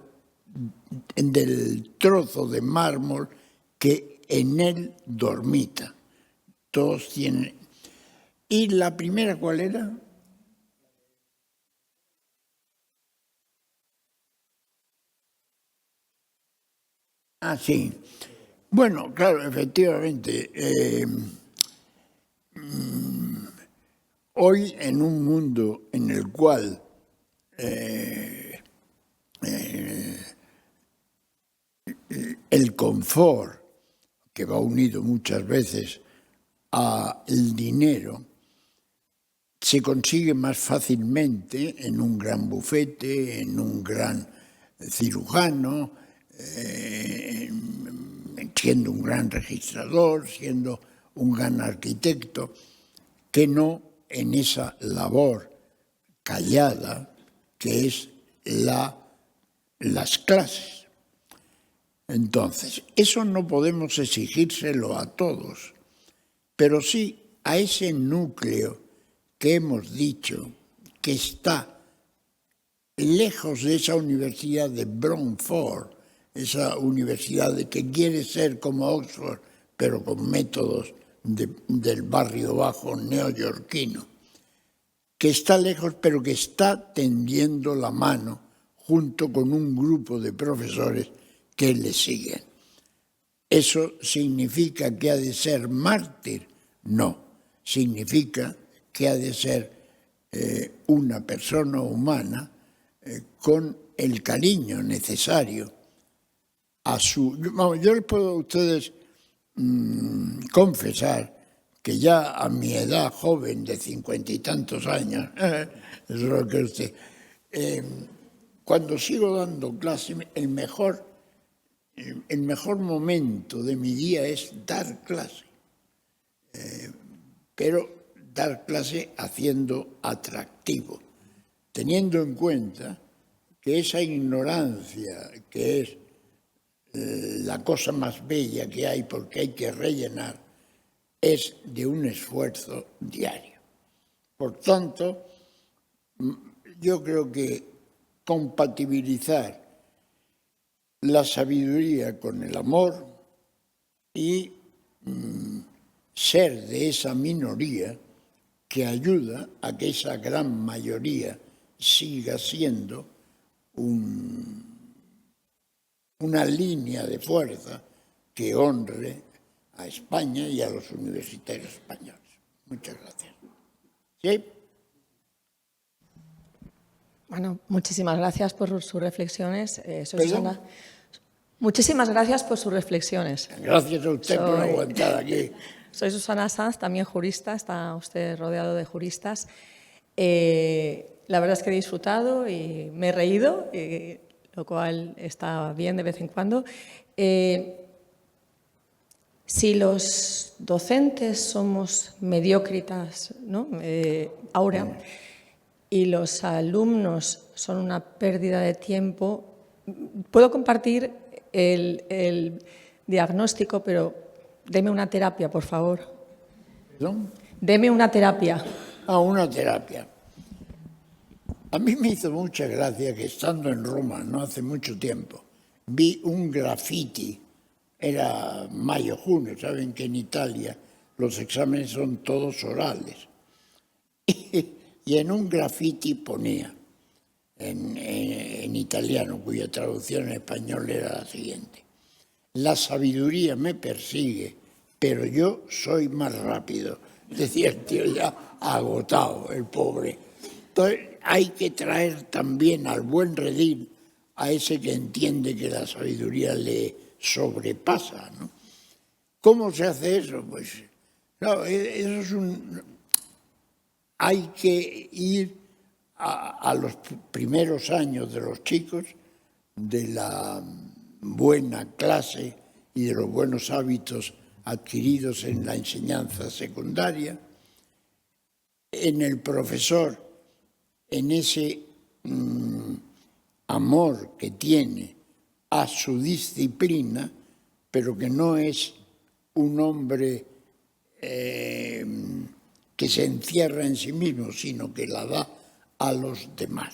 del trozo de mármol que en él dormita. Todos tienen. ¿Y la primera cuál era? Ah, sí. Bueno, claro, efectivamente. Hoy, en un mundo en el cual el confort, que va unido muchas veces al dinero, se consigue más fácilmente en un gran bufete, en un gran cirujano, siendo un gran registrador, siendo un gran arquitecto, que no en esa labor callada que es las clases. Entonces, eso no podemos exigírselo a todos, pero sí a ese núcleo que hemos dicho que está lejos de esa universidad de Bromford, esa universidad que quiere ser como Oxford, pero con métodos del barrio bajo neoyorquino, que está lejos, pero que está tendiendo la mano junto con un grupo de profesores que le siguen. ¿Eso significa que ha de ser mártir? No, significa que ha de ser una persona humana con el cariño necesario a su... yo les puedo a ustedes confesar que ya a mi edad joven de 50 y tantos años, eso es lo que usted... cuando sigo dando clase, el mejor momento de mi día es dar clase. Pero dar clase haciendo atractivo, teniendo en cuenta que esa ignorancia, que es la cosa más bella que hay porque hay que rellenar, es de un esfuerzo diario. Por tanto, yo creo que compatibilizar la sabiduría con el amor y ser de esa minoría que ayuda a que esa gran mayoría siga siendo una línea de fuerza que honre a España y a los universitarios españoles. Muchas gracias. ¿Sí? Bueno, muchísimas gracias por sus reflexiones. Soy Susana. Muchísimas gracias por sus reflexiones. Gracias a usted por aguantar aquí. Soy Susana Sanz, también jurista, está usted rodeado de juristas. La verdad es que he disfrutado y me he reído, lo cual está bien de vez en cuando. Si los docentes somos mediócritas, ¿no? Ahora, y los alumnos son una pérdida de tiempo, puedo compartir el diagnóstico, pero deme una terapia, por favor. ¿Perdón? Deme una terapia. Ah, una terapia. A mí me hizo mucha gracia que estando en Roma, no hace mucho tiempo, vi un graffiti, era mayo, junio, saben que en Italia los exámenes son todos orales. Y en un graffiti ponía, en italiano, cuya traducción en español era la siguiente: la sabiduría me persigue, pero yo soy más rápido. Decía el tío ya agotado, el pobre. Entonces hay que traer también al buen redil a ese que entiende que la sabiduría le sobrepasa, ¿no? ¿Cómo se hace eso? Pues, claro, eso es hay que ir a los primeros años de los chicos de la buena clase y de los buenos hábitos adquiridos en la enseñanza secundaria, en el profesor, en ese amor que tiene a su disciplina, pero que no es un hombre que se encierra en sí mismo, sino que la da a los demás.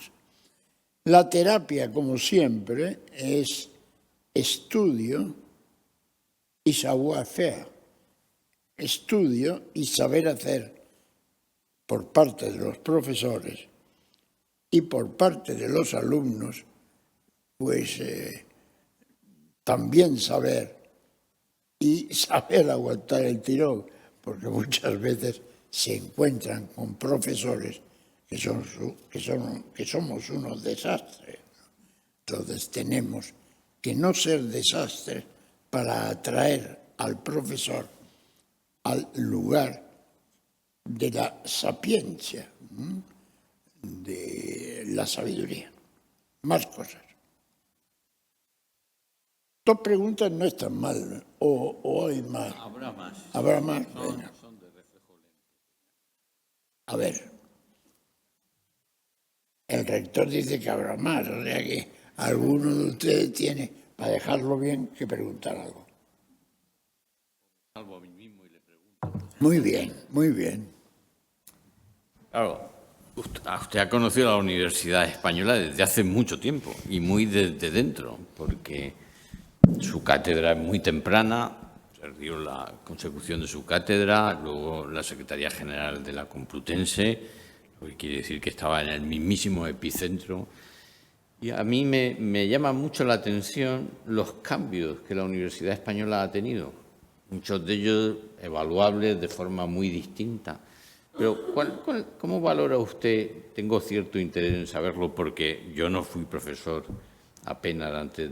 La terapia, como siempre, es estudio y savoir-faire, estudio y saber hacer por parte de los profesores y por parte de los alumnos, pues también saber y saber aguantar el tirón, porque muchas veces se encuentran con profesores que somos unos desastres. Entonces tenemos que no ser desastres para atraer al profesor al lugar de la sapiencia, de la sabiduría. Más cosas. Dos preguntas no están mal, o hay más. Habrá más. ¿Habrá más? Venga. Son de reflejo lento. A ver. El rector dice que habrá más, o sea que alguno de ustedes tiene, para dejarlo bien, que preguntar algo. Salvo a mí mismo y le pregunto. Muy bien, muy bien. Claro, usted ha conocido la Universidad Española desde hace mucho tiempo y muy desde dentro, porque su cátedra es muy temprana, se dio la consecución de su cátedra, luego la Secretaría General de la Complutense, lo que quiere decir que estaba en el mismísimo epicentro. Y a mí me llama mucho la atención los cambios que la Universidad Española ha tenido, muchos de ellos evaluables de forma muy distinta. Pero ¿cómo valora usted? Tengo cierto interés en saberlo porque yo no fui profesor apenas antes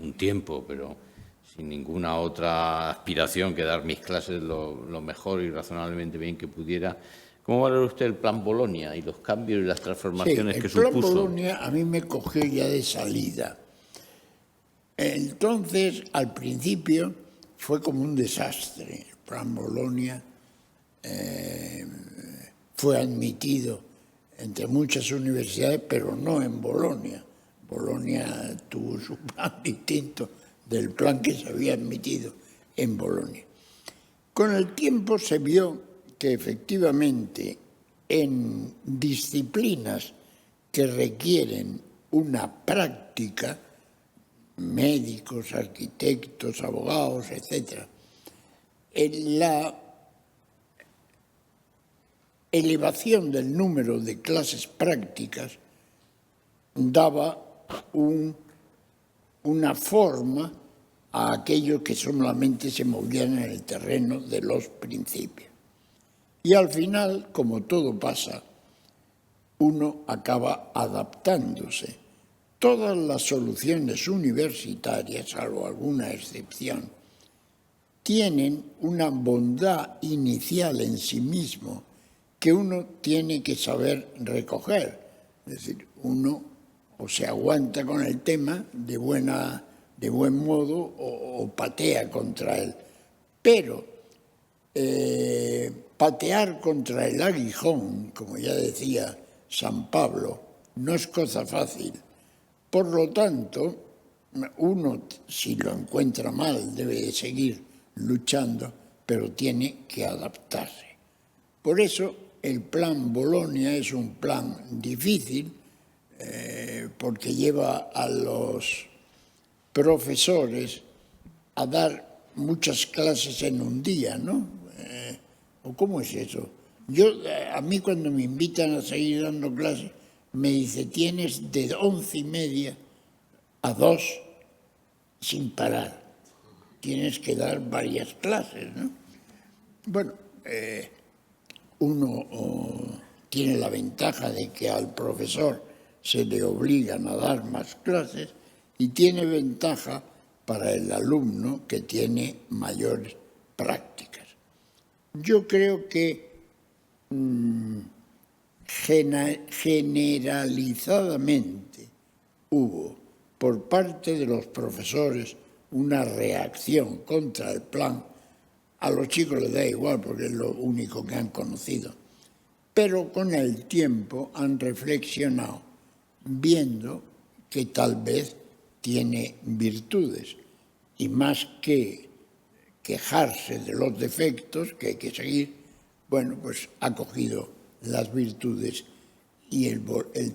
un tiempo, pero sin ninguna otra aspiración que dar mis clases lo mejor y razonablemente bien que pudiera. ¿Cómo valora usted el Plan Bolonia y los cambios y las transformaciones que supuso? El Plan Bolonia a mí me cogió ya de salida. Entonces, al principio, fue como un desastre. El Plan Bolonia fue admitido entre muchas universidades, pero no en Bolonia. Bolonia tuvo su plan distinto del plan que se había admitido en Bolonia. Con el tiempo se vio que efectivamente en disciplinas que requieren una práctica, médicos, arquitectos, abogados, etc., la elevación del número de clases prácticas daba una forma a aquello que solamente se movían en el terreno de los principios. Y al final, como todo pasa, uno acaba adaptándose. Todas las soluciones universitarias, salvo alguna excepción, tienen una bondad inicial en sí mismo que uno tiene que saber recoger. Es decir, uno o se aguanta con el tema de buen modo o patea contra él. Pero patear contra el aguijón, como ya decía San Pablo, no es cosa fácil. Por lo tanto, uno, si lo encuentra mal, debe de seguir luchando, pero tiene que adaptarse. Por eso, el Plan Bolonia es un plan difícil, porque lleva a los profesores a dar muchas clases en un día, ¿no? ¿O cómo es eso? A mí cuando me invitan a seguir dando clases, me dice, tienes de 11:30 a 2 sin parar. Tienes que dar varias clases, ¿no? Bueno, uno tiene la ventaja de que al profesor se le obligan a dar más clases y tiene ventaja para el alumno que tiene mayores prácticas. Yo creo que generalizadamente hubo por parte de los profesores una reacción contra el plan. A los chicos les da igual porque es lo único que han conocido. Pero con el tiempo han reflexionado, viendo que tal vez tiene virtudes. Y más que quejarse de los defectos que hay que seguir, bueno, pues ha cogido las virtudes y el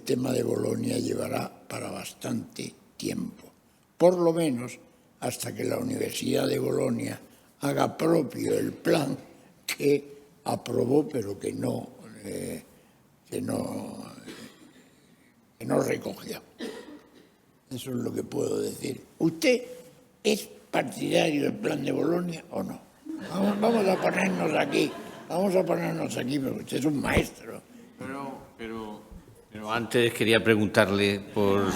tema de Bolonia llevará para bastante tiempo. Por lo menos hasta que la Universidad de Bolonia haga propio el plan que aprobó pero que no recogió. Eso es lo que puedo decir. ¿Usted es partidario del plan de Bolonia o no? Vamos a ponernos aquí, porque usted es un maestro. Pero antes quería preguntarle por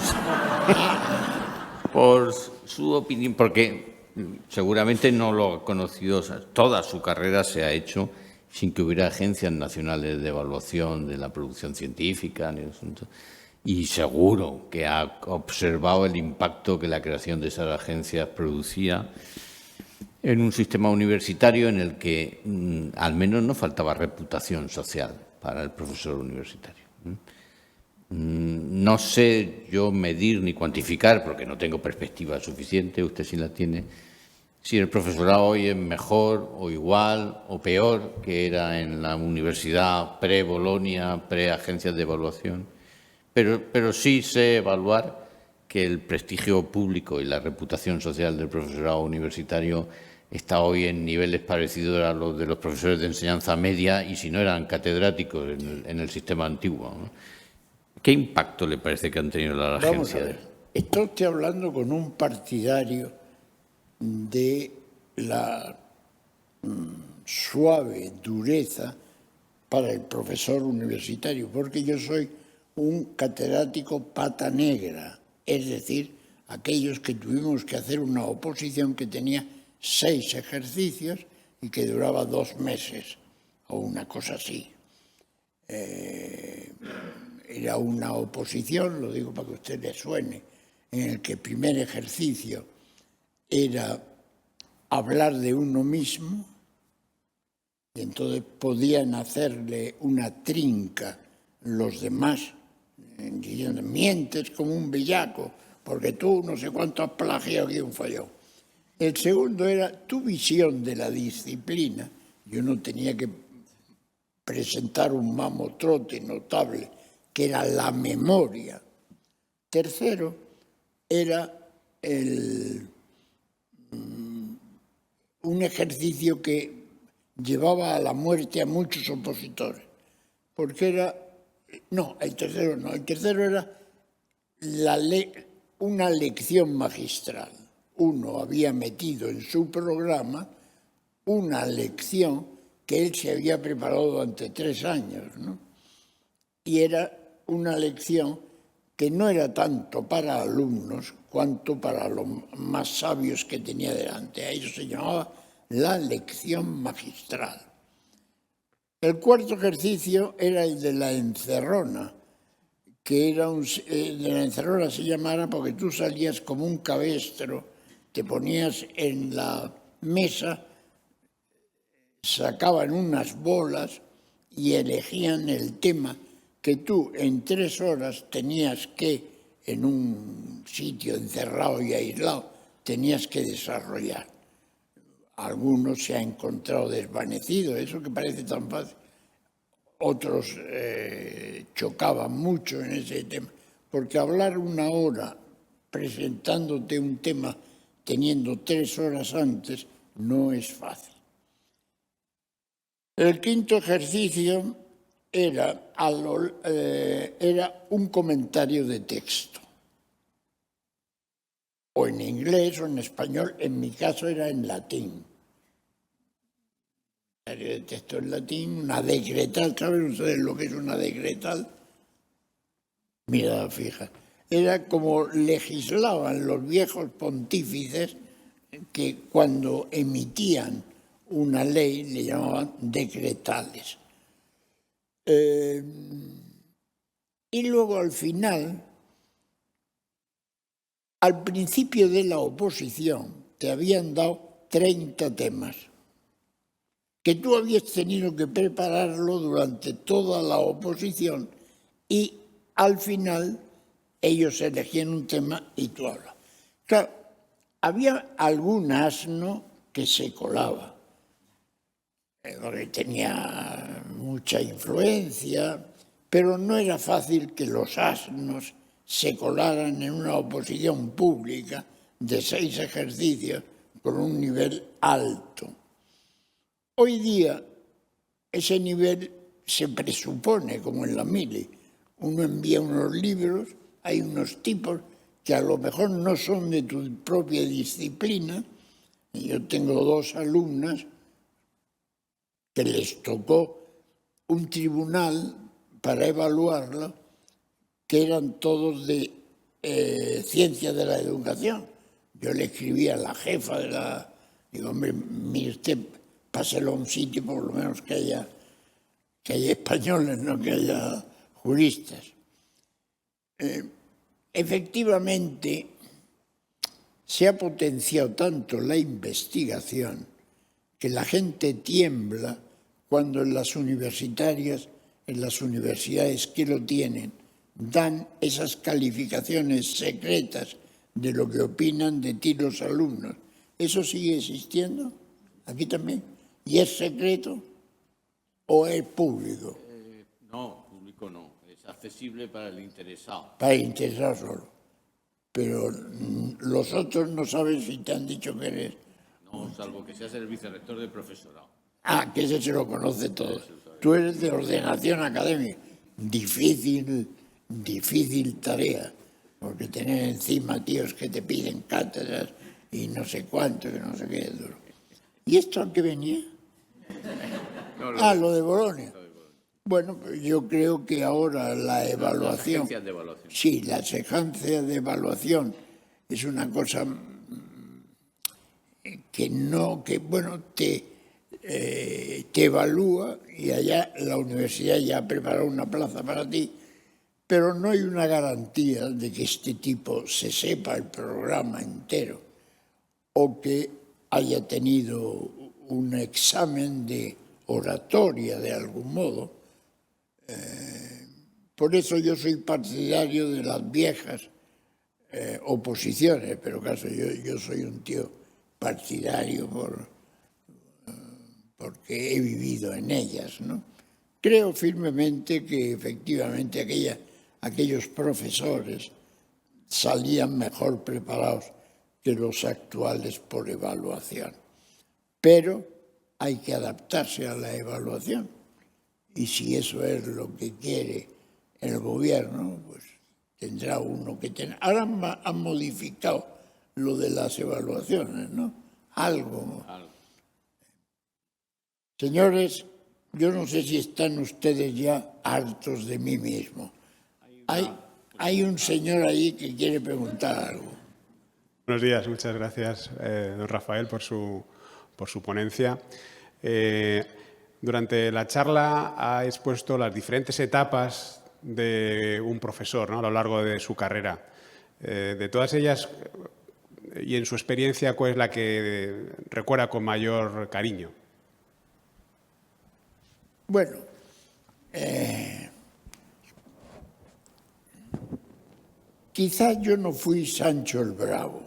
su opinión, porque seguramente no lo ha conocido, o sea, toda su carrera se ha hecho sin que hubiera agencias nacionales de evaluación de la producción científica, y seguro que ha observado el impacto que la creación de esas agencias producía en un sistema universitario en el que al menos no faltaba reputación social para el profesor universitario. No sé yo medir ni cuantificar, porque no tengo perspectiva suficiente, usted sí la tiene, si el profesorado hoy es mejor o igual o peor que era en la universidad pre-Bolonia, pre-agencias de evaluación, pero sí sé evaluar que el prestigio público y la reputación social del profesorado universitario está hoy en niveles parecidos a los de los profesores de enseñanza media y si no eran catedráticos en el sistema antiguo, ¿no? ¿Qué impacto le parece que han tenido las agencias? Vamos a ver, está usted hablando con un partidario de la suave dureza para el profesor universitario, porque yo soy un catedrático pata negra, es decir, aquellos que tuvimos que hacer una oposición que tenía 6 ejercicios y que duraba 2 meses, o una cosa así. Era una oposición, lo digo para que a usted le suene, en el que el primer ejercicio era hablar de uno mismo, y entonces podían hacerle una trinca los demás, diciendo, mientes como un bellaco, porque tú no sé cuánto has plagiado y un falló. El segundo era tu visión de la disciplina. Yo no tenía que presentar un mamotreto notable, que era la memoria. Tercero era un ejercicio que llevaba a la muerte a muchos opositores, porque era... No, el tercero era una lección magistral. Uno había metido en su programa una lección que él se había preparado durante 3 años, ¿no? Y era una lección que no era tanto para alumnos cuanto para los más sabios que tenía delante. A ello se llamaba la lección magistral. El cuarto ejercicio era el de la encerrona, que era de la encerrona se llamara porque tú salías como un cabestro, te ponías en la mesa, sacaban unas bolas y elegían el tema que tú en 3 horas tenías que, en un sitio encerrado y aislado, tenías que desarrollar. Algunos se ha encontrado desvanecido, eso que parece tan fácil. Otros chocaban mucho en ese tema, porque hablar 1 hora presentándote un tema teniendo 3 horas antes no es fácil. El quinto ejercicio era un comentario de texto, o en inglés o en español, en mi caso era en latín. De texto en latín, una decretal, ¿saben ustedes lo que es una decretal? Mira, fija, era como legislaban los viejos pontífices que cuando emitían una ley le llamaban decretales. Y luego al final, al principio de la oposición, te habían dado 30 temas, que tú habías tenido que prepararlo durante toda la oposición y al final ellos elegían un tema y tú hablas. Claro, había algún asno que se colaba, porque tenía mucha influencia, pero no era fácil que los asnos se colaran en una oposición pública de 6 ejercicios con un nivel alto. Hoy día ese nivel se presupone, como en la mili. Uno envía unos libros, hay unos tipos que a lo mejor no son de tu propia disciplina. Yo tengo 2 alumnas que les tocó un tribunal para evaluarla, que eran todos de ciencia de la educación. Yo le escribí a la jefa de la... Digo, hombre, mire usted, páselo a un sitio por lo menos que haya españoles, no que haya juristas. Efectivamente, se ha potenciado tanto la investigación que la gente tiembla cuando en las universidades que lo tienen, dan esas calificaciones secretas de lo que opinan de ti los alumnos. ¿Eso sigue existiendo? ¿Aquí también? ¿Y es secreto o es público? No, público no. Es accesible para el interesado. Para el interesado solo. Pero los otros no saben si te han dicho que eres... No, salvo que seas el vicerrector del profesorado. Ah, que ese se lo conoce todo. Tú eres de ordenación académica. Difícil tarea, porque tener encima tíos que te piden cátedras y no sé cuánto, que no sé qué es duro. ¿Y esto a qué venía? No, lo de Bolonia. Bueno, pues yo creo que ahora la evaluación... Las agencias de evaluación. Sí, las agencias de evaluación es una cosa te evalúa y allá la universidad ya ha preparado una plaza para ti, pero no hay una garantía de que este tipo se sepa el programa entero o que haya tenido un examen de oratoria de algún modo. Por eso yo soy partidario de las viejas oposiciones, pero caso yo soy un tío partidario porque he vivido en ellas, ¿no? Creo firmemente que efectivamente aquellos profesores salían mejor preparados que los actuales por evaluación. Pero hay que adaptarse a la evaluación. Y si eso es lo que quiere el gobierno, pues tendrá uno que tener. Ahora han modificado lo de las evaluaciones, ¿no? Algo. Señores, yo no sé si están ustedes ya hartos de mí mismo. Hay un señor ahí que quiere preguntar algo. Buenos días, muchas gracias, don Rafael, por su ponencia. Durante la charla ha expuesto las diferentes etapas de un profesor, ¿no?, a lo largo de su carrera. De todas ellas, y en su experiencia, ¿cuál es la que recuerda con mayor cariño? Bueno, quizás yo no fui Sancho el Bravo,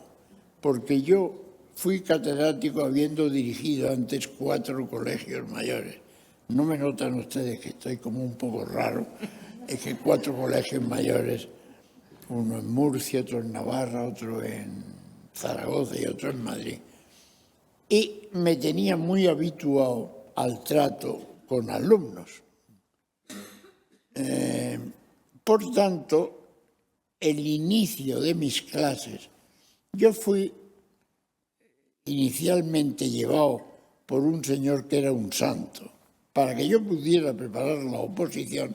porque yo fui catedrático habiendo dirigido antes 4 colegios mayores. No me notan ustedes que estoy como un poco raro. Es que 4 colegios mayores, uno en Murcia, otro en Navarra, otro en Zaragoza y otro en Madrid. Y me tenía muy habituado al trato con alumnos. Por tanto, el inicio de mis clases, yo fui inicialmente llevado por un señor que era un santo. Para que yo pudiera preparar la oposición,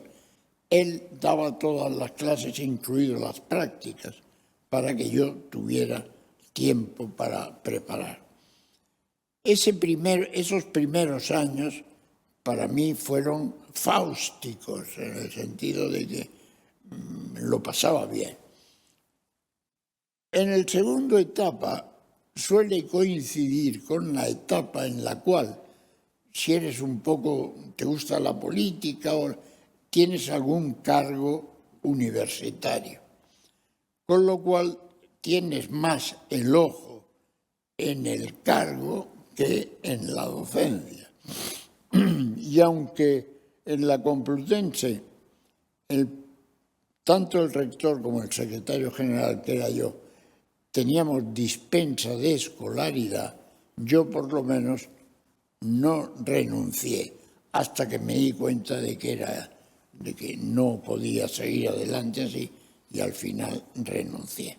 él daba todas las clases, incluidas las prácticas, para que yo tuviera tiempo para preparar. Esos primeros años para mí fueron fáusticos, en el sentido de que lo pasaba bien. En la segunda etapa suele coincidir con la etapa en la cual, si eres un poco, te gusta la política o tienes algún cargo universitario, con lo cual tienes más el ojo en el cargo que en la docencia. Y aunque en la Complutense tanto el rector como el secretario general, que era yo, teníamos dispensa de escolaridad, yo por lo menos no renuncié hasta que me di cuenta de que no podía seguir adelante así y al final renuncié.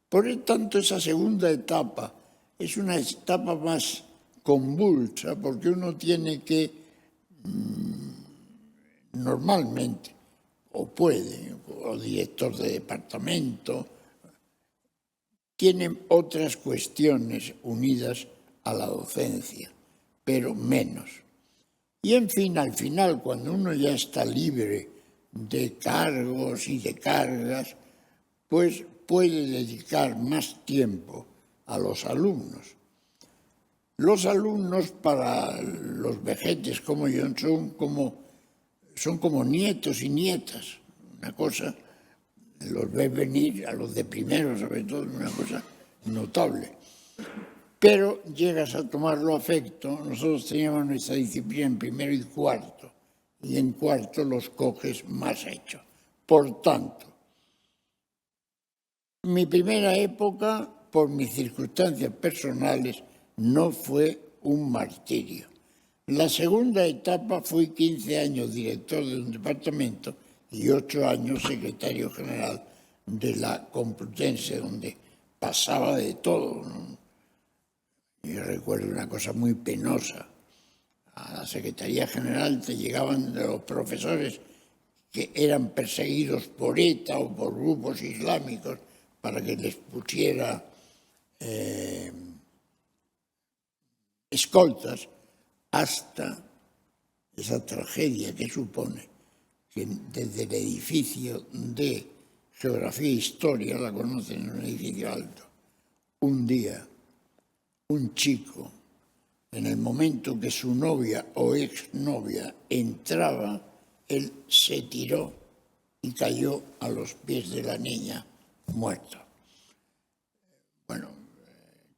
Por lo tanto, esa segunda etapa es una etapa más convulsa porque uno tiene que normalmente, o puede, o director de departamento, tienen otras cuestiones unidas a la docencia, pero menos. Y en fin, al final, cuando uno ya está libre de cargos y de cargas, pues puede dedicar más tiempo a los alumnos. Los alumnos para los vejetes como yo son como nietos y nietas. Una cosa, los ves venir a los de primero, sobre todo, una cosa notable. Pero llegas a tomarlo afecto. Nosotros teníamos nuestra disciplina en primero y cuarto, y en cuarto los coges más hechos. Por tanto, mi primera época, por mis circunstancias personales, no fue un martirio. La segunda etapa fui 15 años director de un departamento y 8 años secretario general de la Complutense, donde pasaba de todo, ¿no? Yo recuerdo una cosa muy penosa. A la Secretaría General te llegaban de los profesores que eran perseguidos por ETA o por grupos islámicos para que les pusiera escoltas, hasta esa tragedia que supone que desde el edificio de Geografía e Historia, la conocen, en un edificio alto, un día un chico, en el momento que su novia o exnovia entraba, él se tiró y cayó a los pies de la niña muerto. Bueno,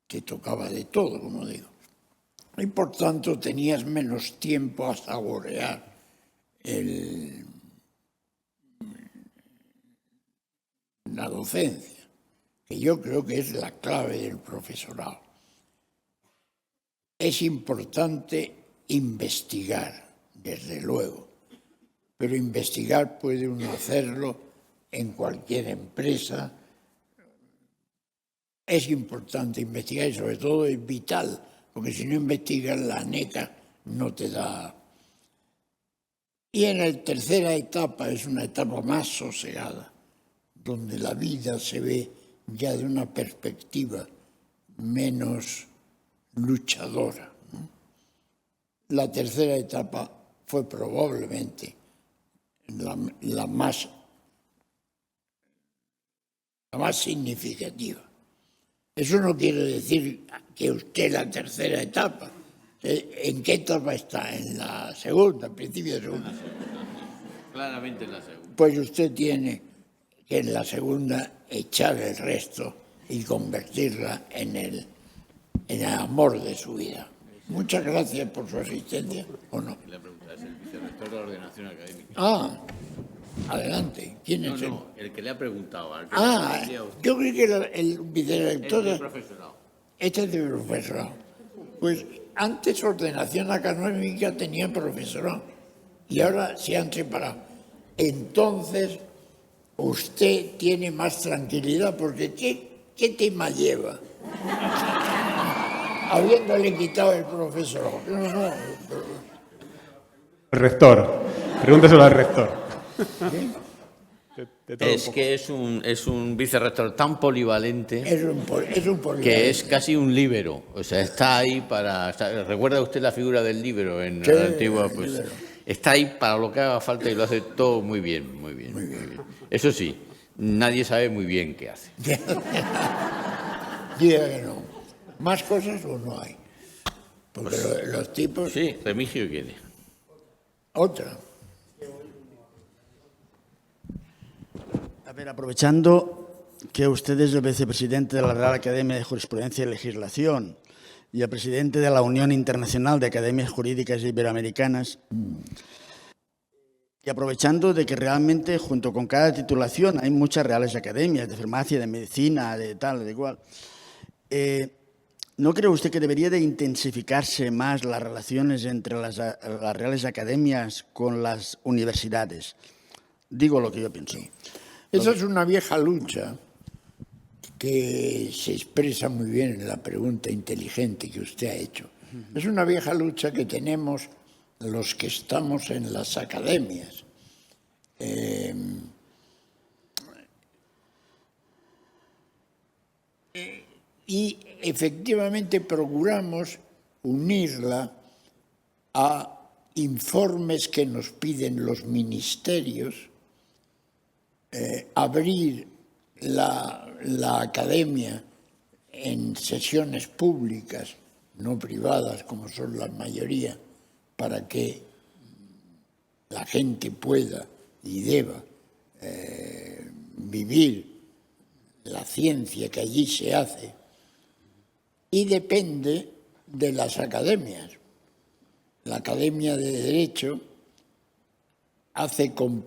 te tocaba de todo, como digo. Y por tanto tenías menos tiempo a saborear la docencia, que yo creo que es la clave del profesorado. Es importante investigar, desde luego, pero investigar puede uno hacerlo en cualquier empresa. Es importante investigar y sobre todo es vital, porque si no investigas la ANECA no te da. Y en la tercera etapa es una etapa más sosegada, donde la vida se ve ya de una perspectiva menos luchadora, ¿no? La tercera etapa fue probablemente la más significativa. Eso no quiere decir que usted la tercera etapa. ¿En qué etapa está? ¿En la segunda, al principio de segunda? Claramente en la segunda. Pues usted tiene que en la segunda echar el resto y convertirla en el amor de su vida. Muchas gracias por su asistencia, ¿o no? La pregunta es el vicerrector de la Ordenación Académica. Ah, adelante. ¿Quién es él? No, el que le ha preguntado. Al que Ah, le ha usted. yo creí que el vicerrector... El profesorado. Este es de profesorado. Pues antes Ordenación Académica tenía profesorado y ahora se han separado. Entonces, usted tiene más tranquilidad porque ¿qué tema lleva? Habiéndole quitado el profesorado. No. El rector. Pregúntaselo al rector. Es que es un vicerrector tan polivalente Es un polivalente. que es casi un líbero. O sea, está ahí para... ¿Recuerda usted la figura del líbero en la antigua? Pues líbero. está ahí para lo que haga falta y lo hace todo muy bien, muy bien. Eso sí, nadie sabe muy bien qué hace. Diga que no. ¿Más cosas o no hay? Porque los tipos... Sí, Remigio quiere. Otra. A ver, aprovechando que usted es el vicepresidente de la Real Academia de Jurisprudencia y Legislación y el presidente de la Unión Internacional de Academias Jurídicas Iberoamericanas, y aprovechando de que realmente junto con cada titulación hay muchas reales academias de farmacia, de medicina, de tal, de cual, ¿no cree usted que debería de intensificarse más las relaciones entre las reales academias con las universidades? Digo lo que yo pienso. Esa es una vieja lucha que se expresa muy bien en la pregunta inteligente que usted ha hecho. Es una vieja lucha que tenemos los que estamos en las academias. Y efectivamente procuramos unirla a informes que nos piden los ministerios, abrir la academia en sesiones públicas, no privadas como son la mayoría, para que la gente pueda y deba vivir la ciencia que allí se hace, y depende de las academias. La Academia de Derecho hace con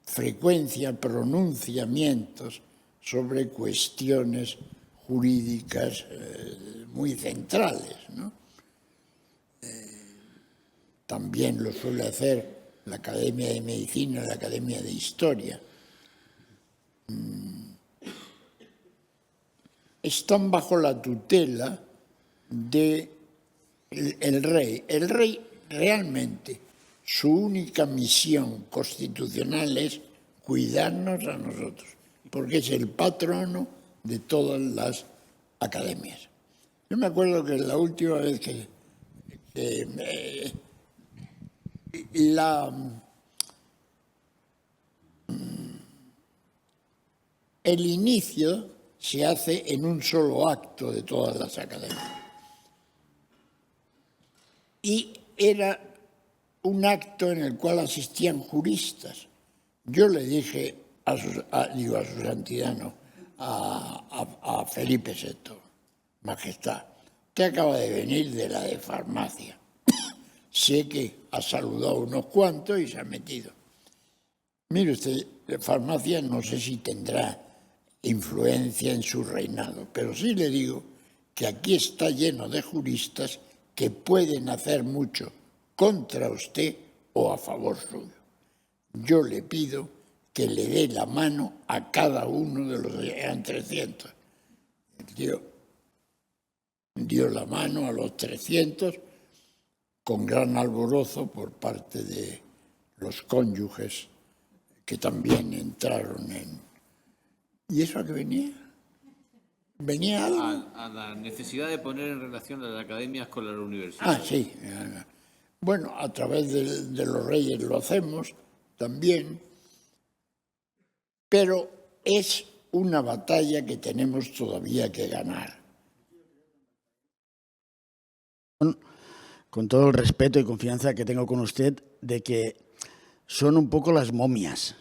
frecuencia pronunciamientos sobre cuestiones jurídicas muy centrales, ¿no? También lo suele hacer la Academia de Medicina y la Academia de Historia. Están bajo la tutela del rey. El rey realmente, su única misión constitucional es cuidarnos a nosotros, porque es el patrono de todas las academias. Yo me acuerdo que la última vez que el inicio se hace en un solo acto de todas las academias. Y era un acto en el cual asistían juristas. Yo le dije a su santidad, no, a Felipe VI, Majestad, usted acaba de venir de la de farmacia. Sé que ha saludado unos cuantos y se ha metido. Mire usted, farmacia no sé si tendrá influencia en su reinado, pero sí le digo que aquí está lleno de juristas que pueden hacer mucho contra usted o a favor suyo. Yo le pido que le dé la mano a cada uno de los, eran 300. Dio la mano a los 300 con gran alborozo por parte de los cónyuges que también entraron en... ¿Y eso a qué venía? ¿Venía algo? A la necesidad de poner en relación a las academias con las universidades. Ah, sí. Bueno, a través de los reyes lo hacemos también, pero es una batalla que tenemos todavía que ganar. Con todo el respeto y confianza que tengo con usted, de que son un poco las momias.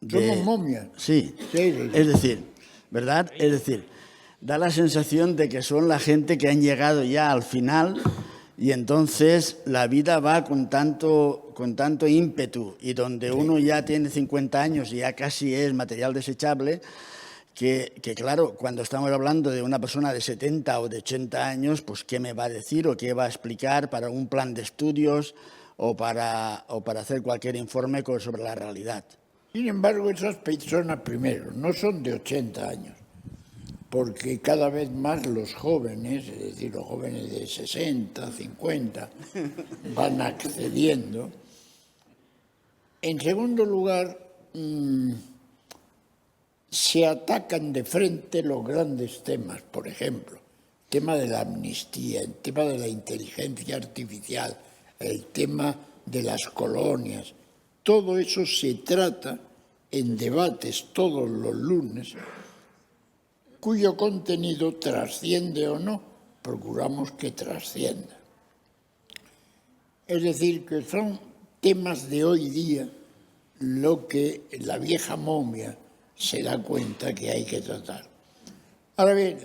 ¿Somos momias? Sí. Sí. Es decir, ¿verdad? Es decir, da la sensación de que son la gente que han llegado ya al final y entonces la vida va con tanto ímpetu y donde uno ya tiene 50 años y ya casi es material desechable, que claro, cuando estamos hablando de una persona de 70 o de 80 años, pues ¿qué me va a decir o qué va a explicar para un plan de estudios o para hacer cualquier informe sobre la realidad? Sin embargo, esas personas, primero, no son de 80 años, porque cada vez más los jóvenes, es decir, los jóvenes de 60, 50, van accediendo. En segundo lugar, se atacan de frente los grandes temas, por ejemplo, el tema de la amnistía, el tema de la inteligencia artificial, el tema de las colonias. Todo eso se trata en debates todos los lunes, cuyo contenido trasciende o no procuramos que trascienda. Es decir, que son temas de hoy día lo que la vieja momia se da cuenta que hay que tratar. Ahora bien,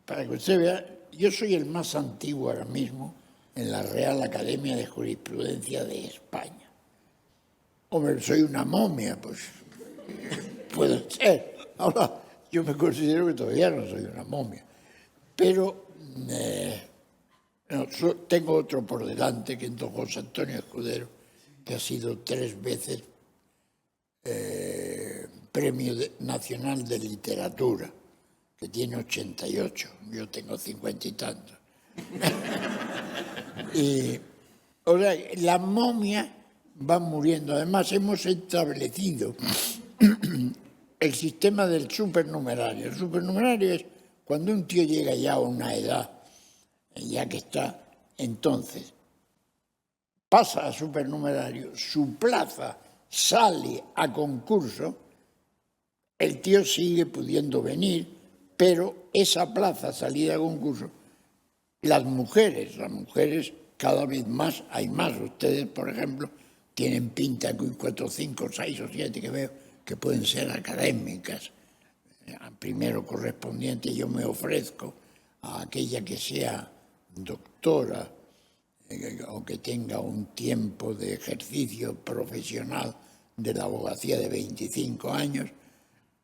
para que usted vea, yo soy el más antiguo ahora mismo en la Real Academia de Jurisprudencia de España. Hombre, soy una momia, pues puede ser. Ahora, yo me considero que todavía no soy una momia. Pero tengo otro por delante, que es don José Antonio Escudero, que ha sido 3 veces Premio Nacional de Literatura, que tiene 88, yo tengo 50 y tantos. Y, o sea, la momia va muriendo. Además, hemos establecido el sistema del supernumerario. El supernumerario es cuando un tío llega ya a una edad, ya que está, entonces pasa a supernumerario, su plaza sale a concurso, el tío sigue pudiendo venir, pero esa plaza salida a concurso, las mujeres cada vez más, hay más. Ustedes, por ejemplo, tienen pinta que 4, 5, 6 o 7 que veo que pueden ser académicas. Primero correspondiente, yo me ofrezco a aquella que sea doctora o que tenga un tiempo de ejercicio profesional de la abogacía de 25 años,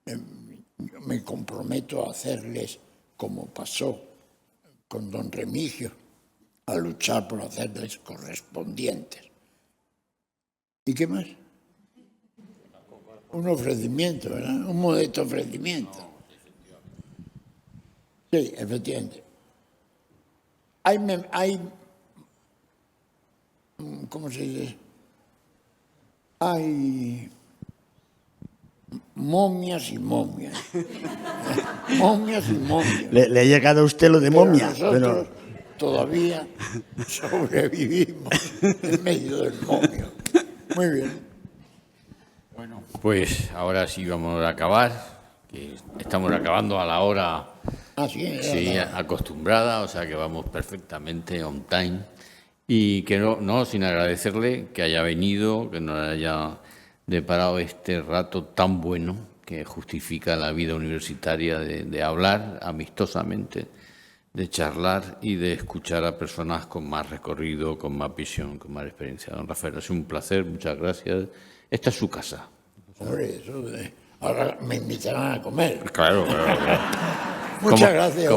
yo me comprometo a hacerles, como pasó con don Remigio, a luchar por hacerles correspondientes. ¿Y qué más? Un ofrecimiento, ¿verdad? Un modesto ofrecimiento. Sí, efectivamente. Hay ¿cómo se dice? Hay momias y momias. Momias y momias. Le ha llegado a usted lo de momia. Pero nosotros todavía sobrevivimos en medio del momio. Muy bien. Bueno, pues ahora sí vamos a acabar, que estamos acabando a la hora acostumbrada, o sea que vamos perfectamente on time. Y que no sin agradecerle que haya venido, que nos haya deparado este rato tan bueno que justifica la vida universitaria de hablar amistosamente, de charlar y de escuchar a personas con más recorrido, con más visión, con más experiencia. Don Rafael, ha sido un placer, muchas gracias. Esta es su casa. Hombre, ahora me invitarán a comer. Claro. Muchas gracias.